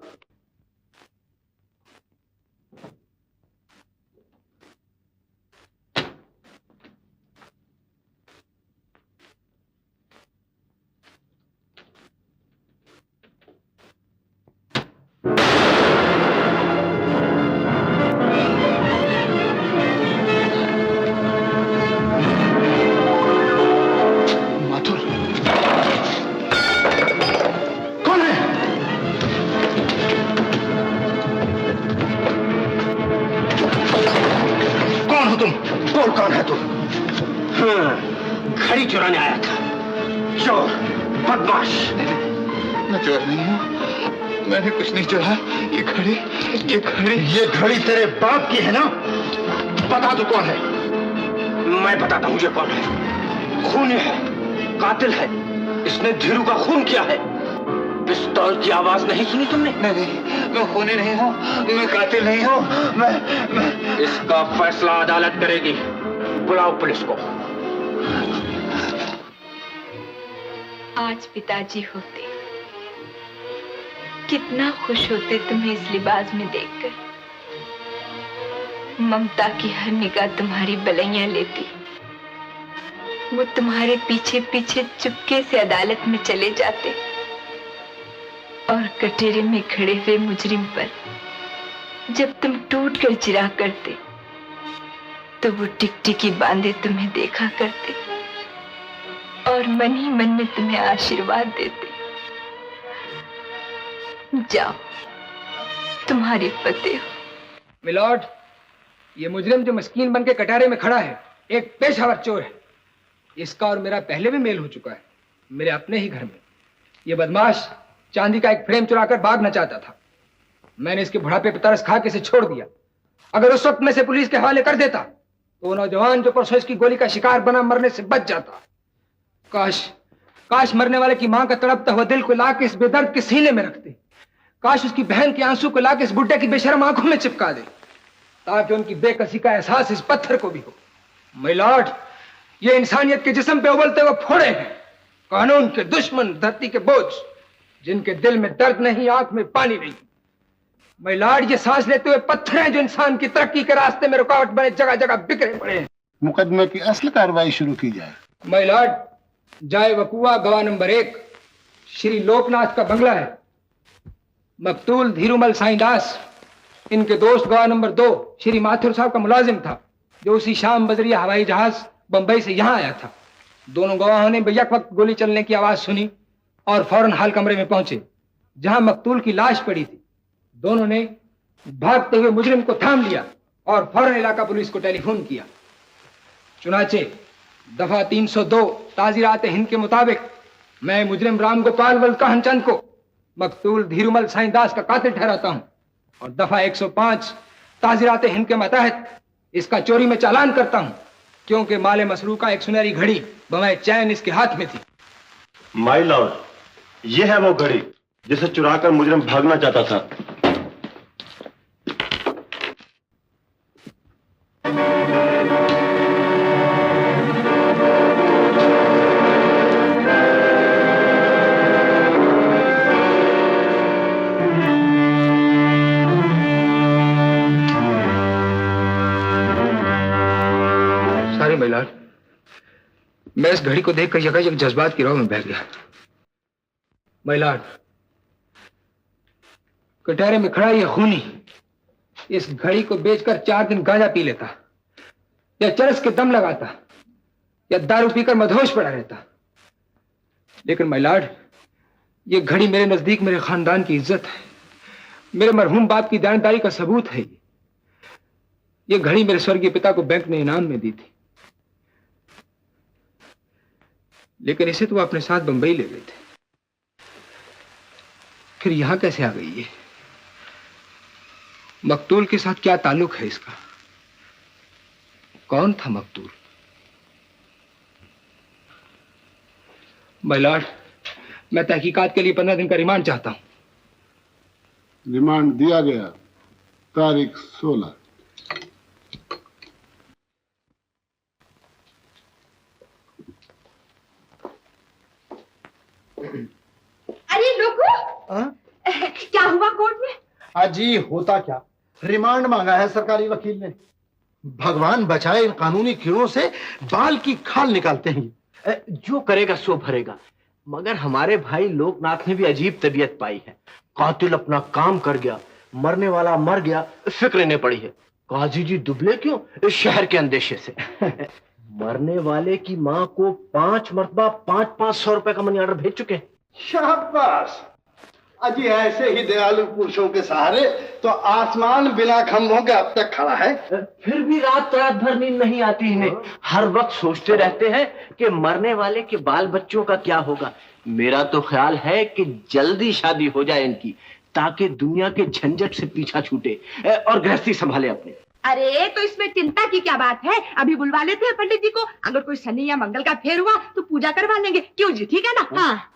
घड़ी चुराने आया था। चोर, बदमाश। मैं चोर नहीं हूँ, मैंने कुछ नहीं चुराया। ये घड़ी तेरे बाप की है ना? बता दो कौन है? मैं बताता हूँ ये कौन है। खूनी है, कातिल है, इसने धीरू का खून किया है। पिस्तौल की आवाज नहीं सुनी तुमने? नहीं, मैं खूनी नहीं हूँ, मैं कातिल नहीं हूँ। मैं इसका फैसला अदालत करेगी। बुलाओ पुलिस को। आज पिताजी होते, कितना खुश होते तुम्हें इस लिबास में देखकर। ममता की हर निगाह तुम्हारी बलैया लेती। वो तुम्हारे पीछे पीछे चुपके से अदालत में चले जाते और कटोरे में खड़े हुए मुजरिम पर जब तुम टूट कर चिरा करते तो वो टिकटिकी बांधे तुम्हें देखा करते और मन ही मन में तुम्हें आशीर्वाद देते। जाओ, तुम्हारी फतेह हो। मिलॉर्ड, ये मुजरिम जो मस्कीन बन के कटारे में खड़ा है, एक पेशावर चोर है। इसका और मेरा पहले भी मेल हो चुका है, मेरे अपने ही घर में। ये बदमाश चांदी का एक फ्रेम चुराकर भागना चाहता था। मैंने इसके बुढ़ापे पर तरस खा के इसे छोड़ दिया। अगर उस वक्त में से पुलिस के हवाले कर देता तो वो नौजवान जो परसों इसकी गोली का शिकार बना मरने से बच जाता। काश मरने वाले की मां का तड़पता हुआ दिल को लाके इस बेदर्द के सीने में रखते। काश उसकी बहन के आंसू को लाके इस बुड्ढे की बेशर्म आंखों में चिपका दे, ताकि उनकी बेकसी का एहसास इस पत्थर को भी हो। माय लॉर्ड, ये इंसानियत के जिस्म पे उबलते हुए फोड़े हैं, कानून के दुश्मन, धरती के बोझ, जिनके दिल में दर्द नहीं, आंख में पानी नहीं। माय लॉर्ड, ये सांस लेते हुए पत्थर हैं जो इंसान की तरक्की के रास्ते में रुकावट बने जगह जगह बिखरे पड़े हैं। मुकदमे की असल कार्रवाई शुरू की जाए। माय लॉर्ड, जाए वकुआ गवाह नंबर 1 श्री लोकनाथ का बंगला है। मकतूल धीरूमल साईंदास, इनके दोस्त गवाह नंबर 2 श्री माथुर साहब का मुलाजिम था, जो उसी शाम बजरिया हवाई जहाज बंबई से यहां आया था। दोनों गवाहों ने बेयक वक्त गोली चलने की आवाज सुनी और फौरन हाल कमरे में पहुंचे, जहां मकतूल की लाश पड़ी थी। दोनों ने भागते हुए मुजरिम को थाम लिया और फौरन इलाका पुलिस को टेलीफोन किया। चुनाचे दफा 302 ताजीरात हिंद के मुताबिक मैं मुजरिम राम गोपाल वल्लकाहन चंद को मकतूल धीरूमल साईंदास का कातिल ठहराता हूं। और दफा 105 ताज़ीरात हिंद के मतहत इसका चोरी में चालान करता हूँ, क्योंकि माले मसरू का एक सुनहरी घड़ी बमाए चैन इसके हाथ में थी। माय लॉर्ड, ये है वो घड़ी जिसे चुराकर मुजरिम भागना चाहता था। सारी माय लॉर्ड, मैं इस घड़ी को देखकर यकायक जज्बात की राह में बह गया। माय लॉर्ड, कटहरे में खड़ा ये खूनी इस घड़ी को बेचकर 4 दिन गांजा पी लेता, या चरस के दम लगाता, या दारू पीकर मदहोश पड़ा रहता। लेकिन माय लॉर्ड, ये घड़ी मेरे नजदीक मेरे खानदान की इज्जत है, मेरे मरहूम बाप की दानदारी का सबूत है। ये घड़ी मेरे स्वर्गीय पिता को बैंक ने इनाम में दी थी, लेकिन इसे तो वो अपने साथ बंबई ले गए थे। फिर यहां कैसे आ गई ये? मकतूल के साथ क्या ताल्लुक है इसका? कौन था मकतूल? माय लॉर्ड, मैं तहकीकात के लिए 15 दिन का रिमांड चाहता हूं। रिमांड दिया गया। तारीख 16। अरे लोगो, क्या हुआ कोर्ट में? अजी होता क्या, रिमांड मांगा है सरकारी वकील ने। भगवान बचाए, इन कानूनी कीड़ों से बाल की खाल निकालते हैं। जो करेगा सो भरेगा। मगर हमारे भाई लोकनाथ ने भी अजीब तबीयत पाई है। कातिल अपना काम कर गया, मरने वाला मर गया, फिक्र नहीं पड़ी है। काजी जी दुबले क्यों? इस शहर के अंदेशे से। मरने वाले की माँ को 5 मरतबा 500 रुपए का मनी ऑर्डर भेज चुके हैं। शाबाश। अजी ऐसे ही दयालु पुरुषों के सहारे तो आसमान बिना खंभों के अब तक खड़ा है। फिर भी रात भर नींद नहीं आती इन्हें। हर वक्त सोचते रहते हैं कि मरने वाले के बाल बच्चों का क्या होगा। मेरा तो ख्याल है कि जल्दी शादी हो जाए इनकी, ताकि दुनिया के झंझट से पीछा छूटे और गृहस्थी संभाले अपने। अरे तो इसमें चिंता की क्या बात है? अभी बुलवा लेते हैं पंडित जी को। अगर कोई शनि या मंगल का फेर हुआ तो पूजा करवा लेंगे। क्यों जी, ठीक है ना? हाँ।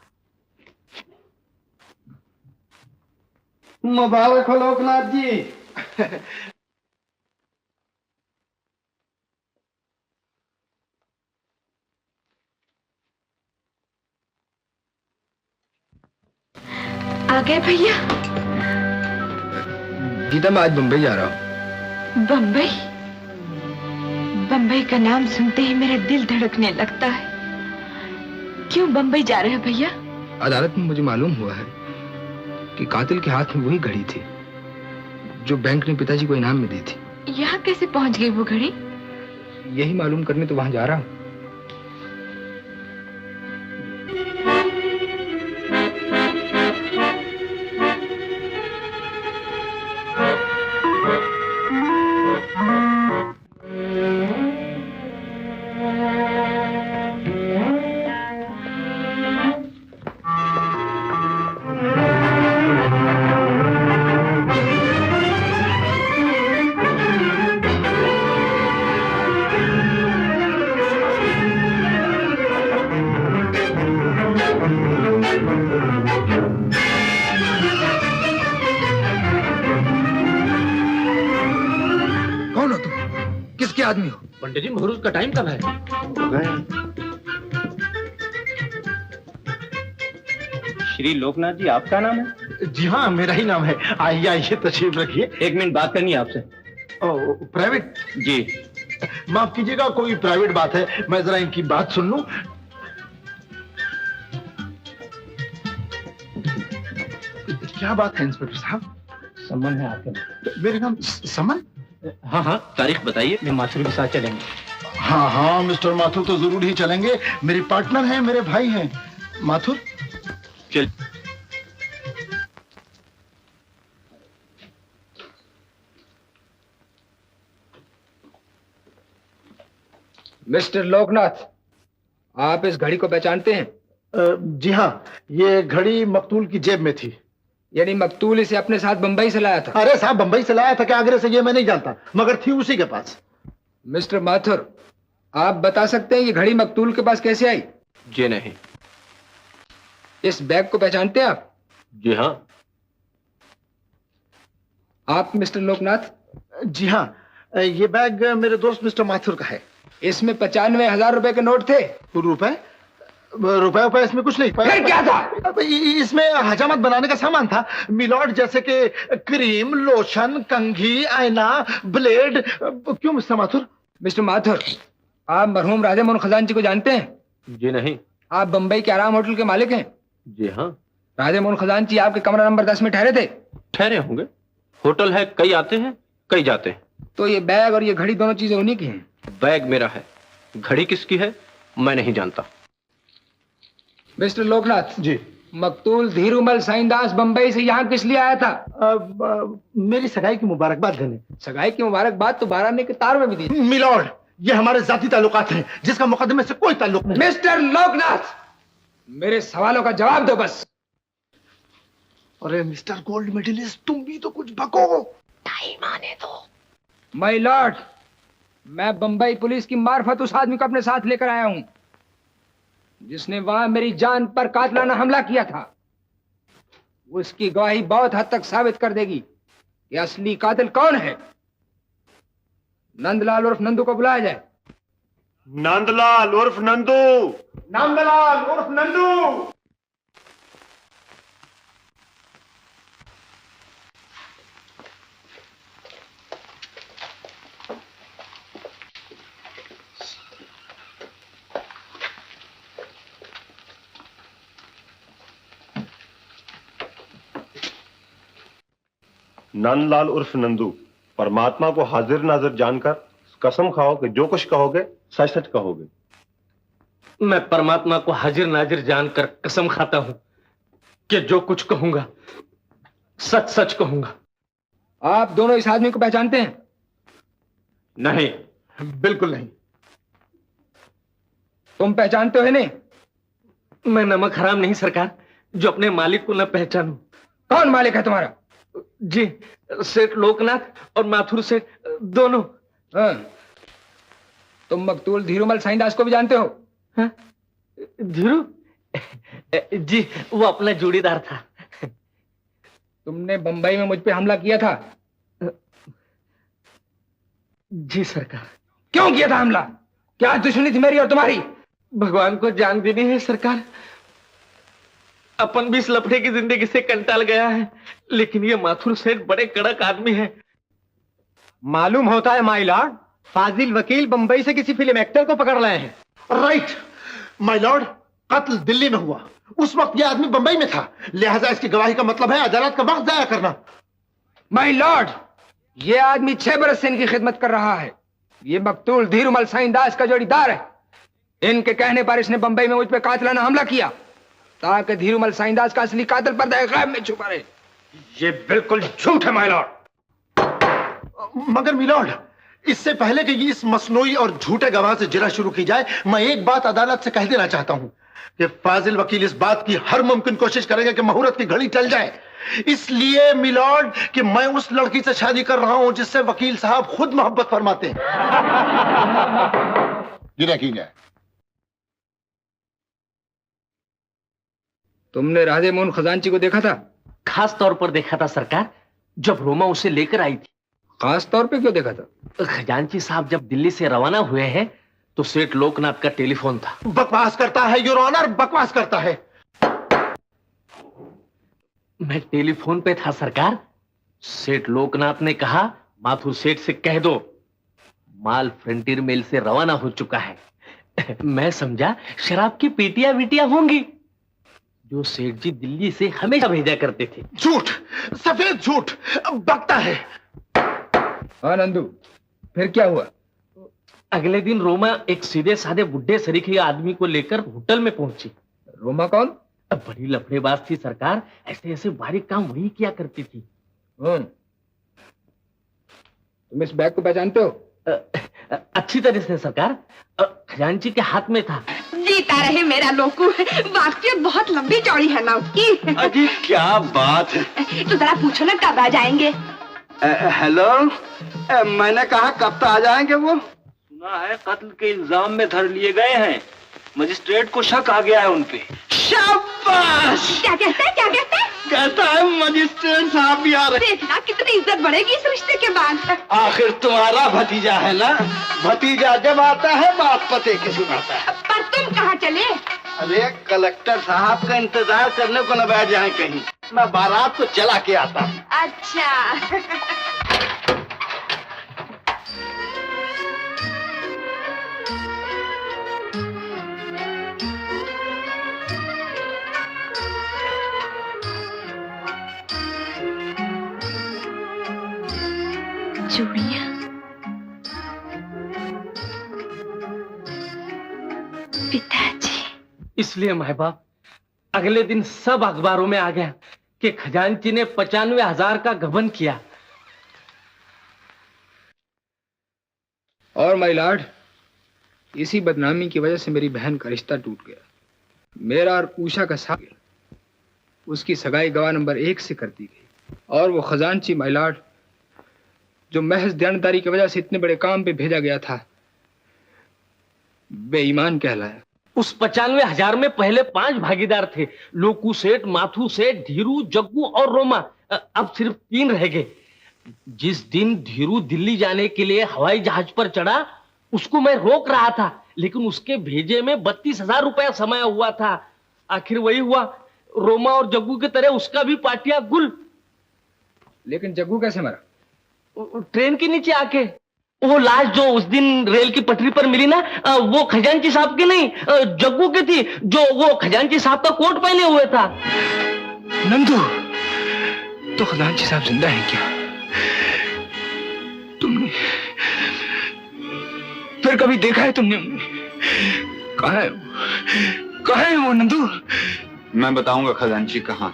मुबारक हो लोकनाथ जी। आ गए भैया? गीता, मैं आज बंबई जा रहा हूँ। बंबई? बंबई का नाम सुनते ही मेरा दिल धड़कने लगता है। क्यों बंबई जा रहे हैं भैया? अदालत में मुझे मालूम हुआ है कि कातिल के हाथ में वही घड़ी थी जो बैंक ने पिताजी को इनाम में दी थी। यहाँ कैसे पहुंच गई वो घड़ी? यही मालूम करने तो वहां जा रहा हूँ। आदमी हो? पंडित जी, मुहूर्त का टाइम कब है? श्री लोकनाथ जी, आपका नाम है? जी हाँ, मेरा ही नाम है। आइए आइए, तशरीफ रखिए। 1 मिनट बात करनी है आपसे। प्राइवेट? जी। माफ कीजिएगा, कोई प्राइवेट बात है? मैं जरा इनकी बात सुन लूं। क्या बात है इंस्पेक्टर साहब? सम्मन है आपके। मेरे नाम समन? हाँ हाँ, तारीख बताइए, मैं माथुर के साथ चलेंगे। हाँ हाँ मिस्टर माथुर तो जरूर ही चलेंगे। मेरे पार्टनर हैं, मेरे भाई हैं। माथुर चल। मिस्टर लोकनाथ, आप इस घड़ी को पहचानते हैं? जी हाँ, ये घड़ी मकतूल की जेब में थी। यानी मकतूल इसे अपने साथ बंबई से लाया था? अरे साहब, बंबई से लाया था क्या आगरे से, ये मैं नहीं जानता, मगर थी उसी के पास। मिस्टर माथुर, आप बता सकते हैं ये घड़ी मकतूल के पास कैसे आई? जी नहीं। इस बैग को पहचानते हैं आप? जी हाँ। आप मिस्टर लोकनाथ? जी हाँ, ये बैग मेरे दोस्त मिस्टर माथुर का है। इसमें 95,000 रुपए के नोट थे। रुपए रुपए इसमें कुछ नहीं। फिर क्या था? इसमें हजामत बनाने का सामान था मिलॉर्ड, जैसे कि क्रीम, लोशन, कंघी, आईना, ब्लेड। क्यों मिस्टर माथुर? मिस्टर माथुर, आप मरहूम राजा मोहन खजांची को जानते हैं? जी नहीं। आप बंबई के आराम होटल के मालिक हैं? जी हाँ। राजा मोहन खजांची आपके कमरा नंबर 10 में ठहरे थे? ठहरे होंगे, होटल है, कई आते हैं कई जाते हैं। तो ये बैग और ये घड़ी दोनों चीजें उन्हीं की हैं? बैग मेरा है, घड़ी किसकी है मैं नहीं जानता। मिस्टर लोकनाथ जी, मकतूल धीरूमल साईंदास बंबई से यहाँ किस लिए आया था? मेरी सगाई की मुबारकबाद देने। सगाई की मुबारकबाद तो 12 आने के तार में भी दी। मिलॉर्ड, ये हमारे जाती ताल्लुकात हैं, जिसका मुकदमे से कोई ताल्लुक नहीं। मिस्टर लोकनाथ, मेरे सवालों का जवाब दो बस। अरे मिस्टर गोल्ड मेडलिस्ट, तुम भी तो कुछ बको। टाइम आने दो। माय लॉर्ड, मैं बंबई पुलिस की मार्फत उस आदमी को अपने साथ लेकर आया हूं जिसने वहां मेरी जान पर कातलाना हमला किया था। उसकी गवाही बहुत हद तक साबित कर देगी कि असली कातिल कौन है। नंदलाल उर्फ नंदू को बुलाया जाए। नंदलाल उर्फ नंदू। नंदलाल उर्फ नंदू। नंदलाल उर्फ नंदू, परमात्मा को हाजिर नाजिर जानकर कसम खाओ कि जो कुछ कहोगे सच सच कहोगे। मैं परमात्मा को हाजिर नाजिर जानकर कसम खाता हूं कि जो कुछ कहूंगा सच सच कहूंगा। आप दोनों इस आदमी को पहचानते हैं? नहीं, बिल्कुल नहीं। तुम पहचानते हो नहीं? मैं नमक हराम नहीं सरकार, जो अपने मालिक को न पहचानूं। कौन मालिक है तुम्हारा? जी, सेठ लोकनाथ और माथुर सेठ दोनों। हाँ। तुम मकतूल धीरूमल साईंदास को भी जानते हो? हाँ? धीरू? जी, वो अपना जोड़ीदार था। तुमने बंबई में मुझ पे हमला किया था? जी सरकार। क्यों किया था हमला? क्या दुश्मनी थी मेरी और तुम्हारी? भगवान को जान देनी है सरकार। अपन भी इस लफड़े की जिंदगी से कंटाल गया है, लेकिन ये माथुर सेठ बड़े कड़क आदमी है। मालूम होता है माय लॉर्ड, फाजिल वकील बंबई से किसी फिल्म एक्टर को पकड़ लाए हैं। राइट माय लॉर्ड, कत्ल दिल्ली में हुआ, उस वक्त यह आदमी बंबई में था, लिहाजा इसकी गवाही का मतलब है अदालत का वक्त जाया करना। माय लॉर्ड, यह आदमी 6 बरस से इनकी खिदमत कर रहा है। ये मकतूल धीरूमल साईंदास का जोड़ीदार है। इनके कहने पर इसने बंबई में मुझ पे कातिलाना हमला किया ताकि धीरूमल साईंदास का असली कातिल पर्दे गैब में छुपा रहे। ये बिल्कुल झूठ है माय लॉर्ड। मगर मिलॉर्ड, इससे पहले कि ये इस मसनूई और झूठे गवाह से जिरा शुरू की जाए, मैं एक बात अदालत से कह देना चाहता हूं कि फाजिल वकील इस बात की हर मुमकिन कोशिश करेंगे कि मुहूर्त की घड़ी टल जाए। इसलिए मिलॉर्ड कि मैं उस लड़की से शादी कर रहा हूं जिससे वकील साहब खुद मोहब्बत फरमाते हैं। जिरा की जाए। तुमने राधे मोहन खजांची को देखा था? खास तौर पर देखा था सरकार, जब रोमा उसे लेकर आई थी। खास तौर पे क्यों देखा था? खजांची साहब जब दिल्ली से रवाना हुए हैं तो सेठ लोकनाथ का टेलीफोन था। बकवास करता है योर ऑनर, बकवास करता है। मैं टेलीफोन पे था सरकार। सेठ लोकनाथ ने कहा माथुर सेठ से कह दो माल फ्रंटियर मेल से रवाना हो चुका है। मैं समझा शराब की पेटियां विटियां होंगी जो सेठ जी दिल्ली से हमेशा भेजा करते थे। झूठ, सफेद झूठ, बकता है। हाँ नंदू, फिर क्या हुआ? अगले दिन रोमा एक सीधे साधे बुढ़े सरीखे आदमी को लेकर होटल में पहुंची। रोमा कौन? बड़ी लफड़ेबाज थी सरकार, ऐसे ऐसे बारीक काम वही किया करती थी। तुम इस बैग को पहचानते हो? अच्छी तरह से सरकार, खजांची के हाथ में था। जी जीता रहे मेरा लोकू। वाकई बहुत लंबी चौड़ी है ना उसकी। अजी क्या बात है। तो जरा पूछो ना कब आ जाएंगे। हेलो, मैंने कहा कब तक आ जाएंगे वो? सुना है कत्ल के इल्जाम में धर लिए गए हैं। मजिस्ट्रेट को शक आ गया है उनपे। शाबाश। क्या कहते हैं, क्या कहते हैं? कहता है मजिस्ट्रेट साहब भी आ रहे। देखना कितनी इज्जत बढ़ेगी इस रिश्ते के बाद। आखिर तुम्हारा भतीजा है ना, भतीजा जब आता है बात पते की सुनाता है। पर तुम कहाँ चले? अरे कलेक्टर साहब का इंतजार करने को न बैठ जाए कहीं, मैं बारात को चला के आता हूँ। अच्छा। चूड़ियाँ पिताजी। इसलिए माँ बाप अगले दिन सब अखबारों में आ गया कि खजांची ने 95,000 का गबन किया। और माय लॉर्ड, इसी बदनामी की वजह से मेरी बहन का रिश्ता टूट गया। मेरा और उषा का साथ उसकी सगाई गवाह नंबर 1 से कर दी गई। और वो खजांची माय लॉर्ड जो महज दयानदारी की वजह से इतने बड़े काम पे भेजा गया था, बेईमान कहलाया। उस 95,000 में पहले 5 भागीदार थे, लोकू सेठ, माथू सेठ, धीरू, जग्गू और रोमा। अब सिर्फ 3 रह गए। जिस दिन धीरू दिल्ली जाने के लिए हवाई जहाज पर चढ़ा उसको मैं रोक रहा था, लेकिन उसके भेजे में 32,000 रुपया समाया हुआ था। आखिर वही हुआ, रोमा और जग्गू की तरह उसका भी पाटिया गुल। लेकिन जग्गू कैसे मरा? ट्रेन के नीचे आके। वो लाश जो उस दिन रेल की पटरी पर मिली ना, वो खजांची साहब की नहीं, जग्गू की थी, जो वो खजांची साहब का कोट पहने हुए था। नंदू, तो खजांची साहब जिंदा हैं क्या? तुमने फिर कभी देखा है तुमने? कहाँ है वो? कहाँ है वो नंदू? मैं बताऊंगा खजांची कहाँ।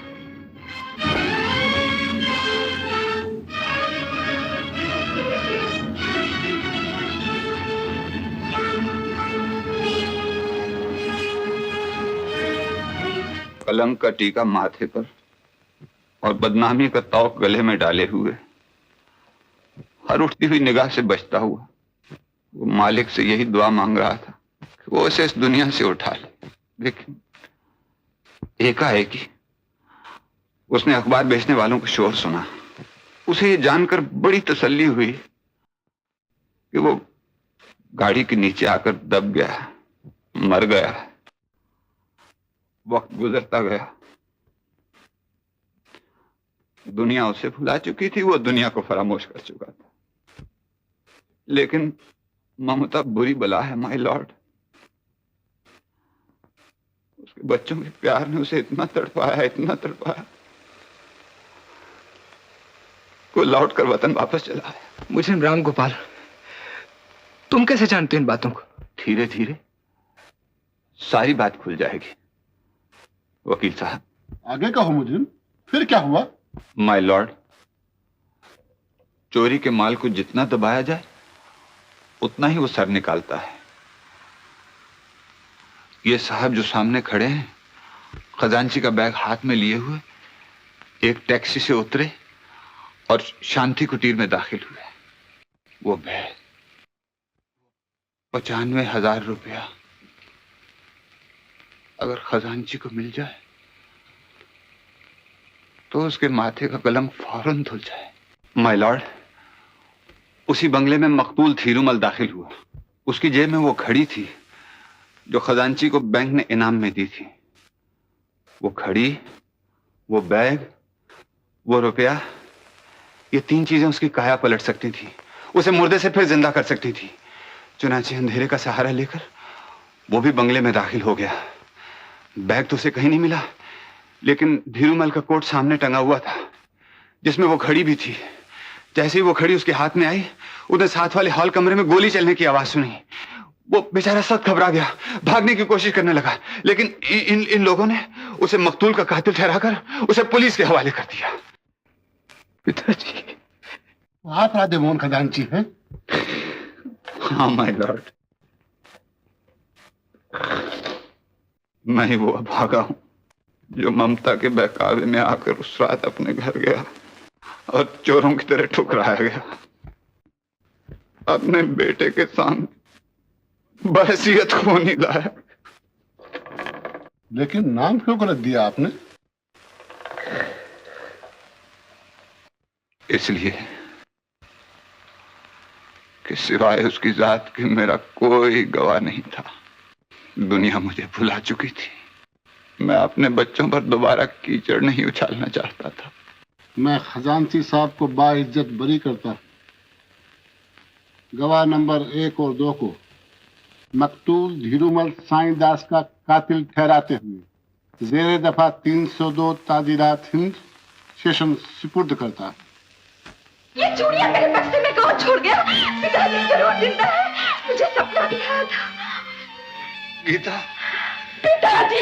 कलंक का टीका माथे पर और बदनामी का तौक गले में डाले हुए, हर उठती हुई निगाह से बचता हुआ, वो मालिक से यही दुआ मांग रहा था कि वो उसे इस दुनिया से उठा ले। लेकिन एकाएक ही उसने अखबार बेचने वालों का शोर सुना। उसे ये जानकर बड़ी तसल्ली हुई कि वो गाड़ी के नीचे आकर दब गया, मर गया। वक्त गुजरता गया, दुनिया उसे भुला चुकी थी, वो दुनिया को फरामोश कर चुका था। लेकिन ममता बुरी बला है माय लॉर्ड। उसके बच्चों के प्यार ने उसे इतना तड़पाया, इतना तड़पाया, वो लौट कर वतन वापस चला आया। मुझे राम गोपाल, तुम कैसे जानते हो इन बातों को? धीरे धीरे सारी बात खुल जाएगी वकील साहब। आगे कहो मुझे, फिर क्या हुआ? माय लॉर्ड, चोरी के माल को जितना दबाया जाए उतना ही वो सर निकालता है। ये साहब जो सामने खड़े हैं, खजांची का बैग हाथ में लिए हुए एक टैक्सी से उतरे और शांति कुटीर में दाखिल हुए। वो बैग 95,000 रुपया अगर खजांची को मिल जाए तो उसके माथे का कलंक फौरन धुल जाए। माय लॉर्ड, उसी बंगले में मकतूल थीरूमल दाखिल हुआ। उसकी जेब में वो घड़ी थी जो खजांची को बैंक ने इनाम में दी थी। वो घड़ी, वो बैग, वो रुपया, ये 3 चीजें उसकी काया पलट सकती थी, उसे मुर्दे से फिर जिंदा कर सकती थी। चुनांचे अंधेरे का सहारा लेकर वो भी बंगले में दाखिल हो गया। बैग तो उसे कहीं नहीं मिला, लेकिन धीरूमल का कोट सामने टंगा हुआ था जिसमें वो घड़ी भी थी। जैसे ही वो घड़ी उसके हाथ में आई, उधर साथ वाले हॉल कमरे में गोली चलने की आवाज सुनी। वो बेचारा सख्त घबरा गया, भागने की कोशिश करने लगा, लेकिन इन लोगों ने उसे मकतूल का कातिल ठहराकर उसे पुलिस के हवाले कर दिया। पिताजी, आप राधे मोहन खजांची हैं? हाँ माय लॉर्ड। मैं ही वो अभागा हूं जो ममता के बहकावे में आकर उस रात अपने घर गया और चोरों की तरह ठुकराया गया। अपने बेटे के सामने बहसियत को नहीं लाया। लेकिन नाम क्यों गलत दिया आपने? इसलिए कि सिवाय उसकी जात के मेरा कोई गवाह नहीं था। दुनिया मुझे भुला चुकी थी। मैं अपने बच्चों पर दोबारा कीचड़ नहीं उछालना चाहता था। मैं खजांची साहब को बाइज्जत बरी करता। गवाह नंबर 1 और 2 को मकतूल धीरूमल साईं दास का कातिल ठहराते हुए जेरे दफा 302 ताजीरात हिंद सेशन सुपुर्द करता। ये चूड़ियां मेरे बक्से में कौन छोड़ गया? पिताजी जरूर जिंदा है, मुझे सपना दिखाया था। गीता, पिताजी,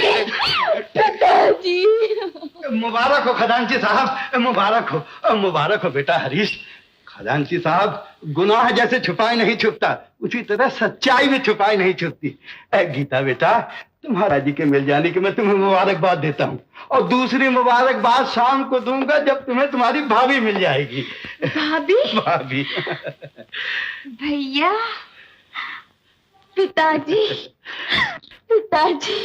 पिताजी। मुबारक हो खजांची साहब, मुबारक हो बेटा हरीश। खजांची साहब, गुनाह जैसे छुपाए नहीं छुपता, उसी तरह सच्चाई भी छुपाई नहीं छुपती। गीता बेटा, तुम्हारा जी के मिल जाने की मैं तुम्हें मुबारकबाद देता हूँ, और दूसरी मुबारकबाद शाम को दूंगा जब तुम्हें तुम्हारी भाभी मिल जाएगी। भाभी भैया, पिताजी, पिताजी।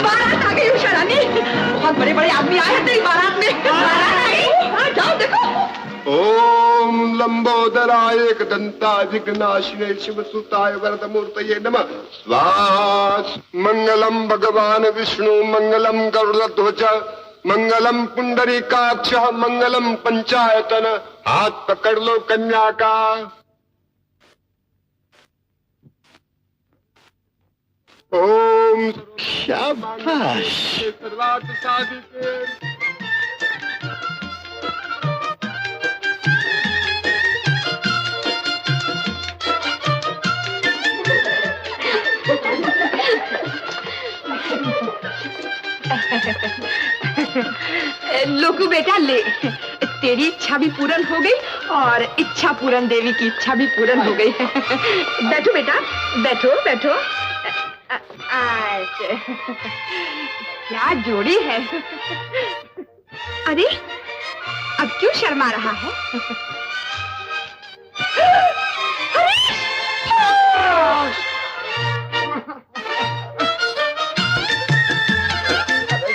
बारात आ गई उषा रानी, बहुत बड़े बड़े आदमी आए हैं तेरी बारात में। बारात आई, जाओ देखो। ओम लंबोदराय एकदंताय विघ्नाशिने शिवसुताय वरदमूर्तये नमः। स्वाहा। मंगलम भगवान विष्णु, मंगलम गरुड़ध्वज, मंगलम पुंडरीकाक्ष, मंगलम पंचायतन। हाथ पकड़ लो कन्या का। ओम शाबाश। सर्वार्थ साधिके। लोकू बेटा ले, तेरी इच्छा भी पूर्ण हो गई और इच्छा पूर्ण देवी की इच्छा भी पूर्ण हो गई। बैठो बेटा, बैठो बैठो। क्या जोड़ी है। अरे अब क्यों शर्मा रहा है?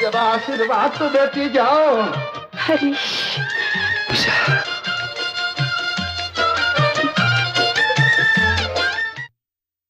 जब आशीर्वाद तो देती जाओ। हरीश,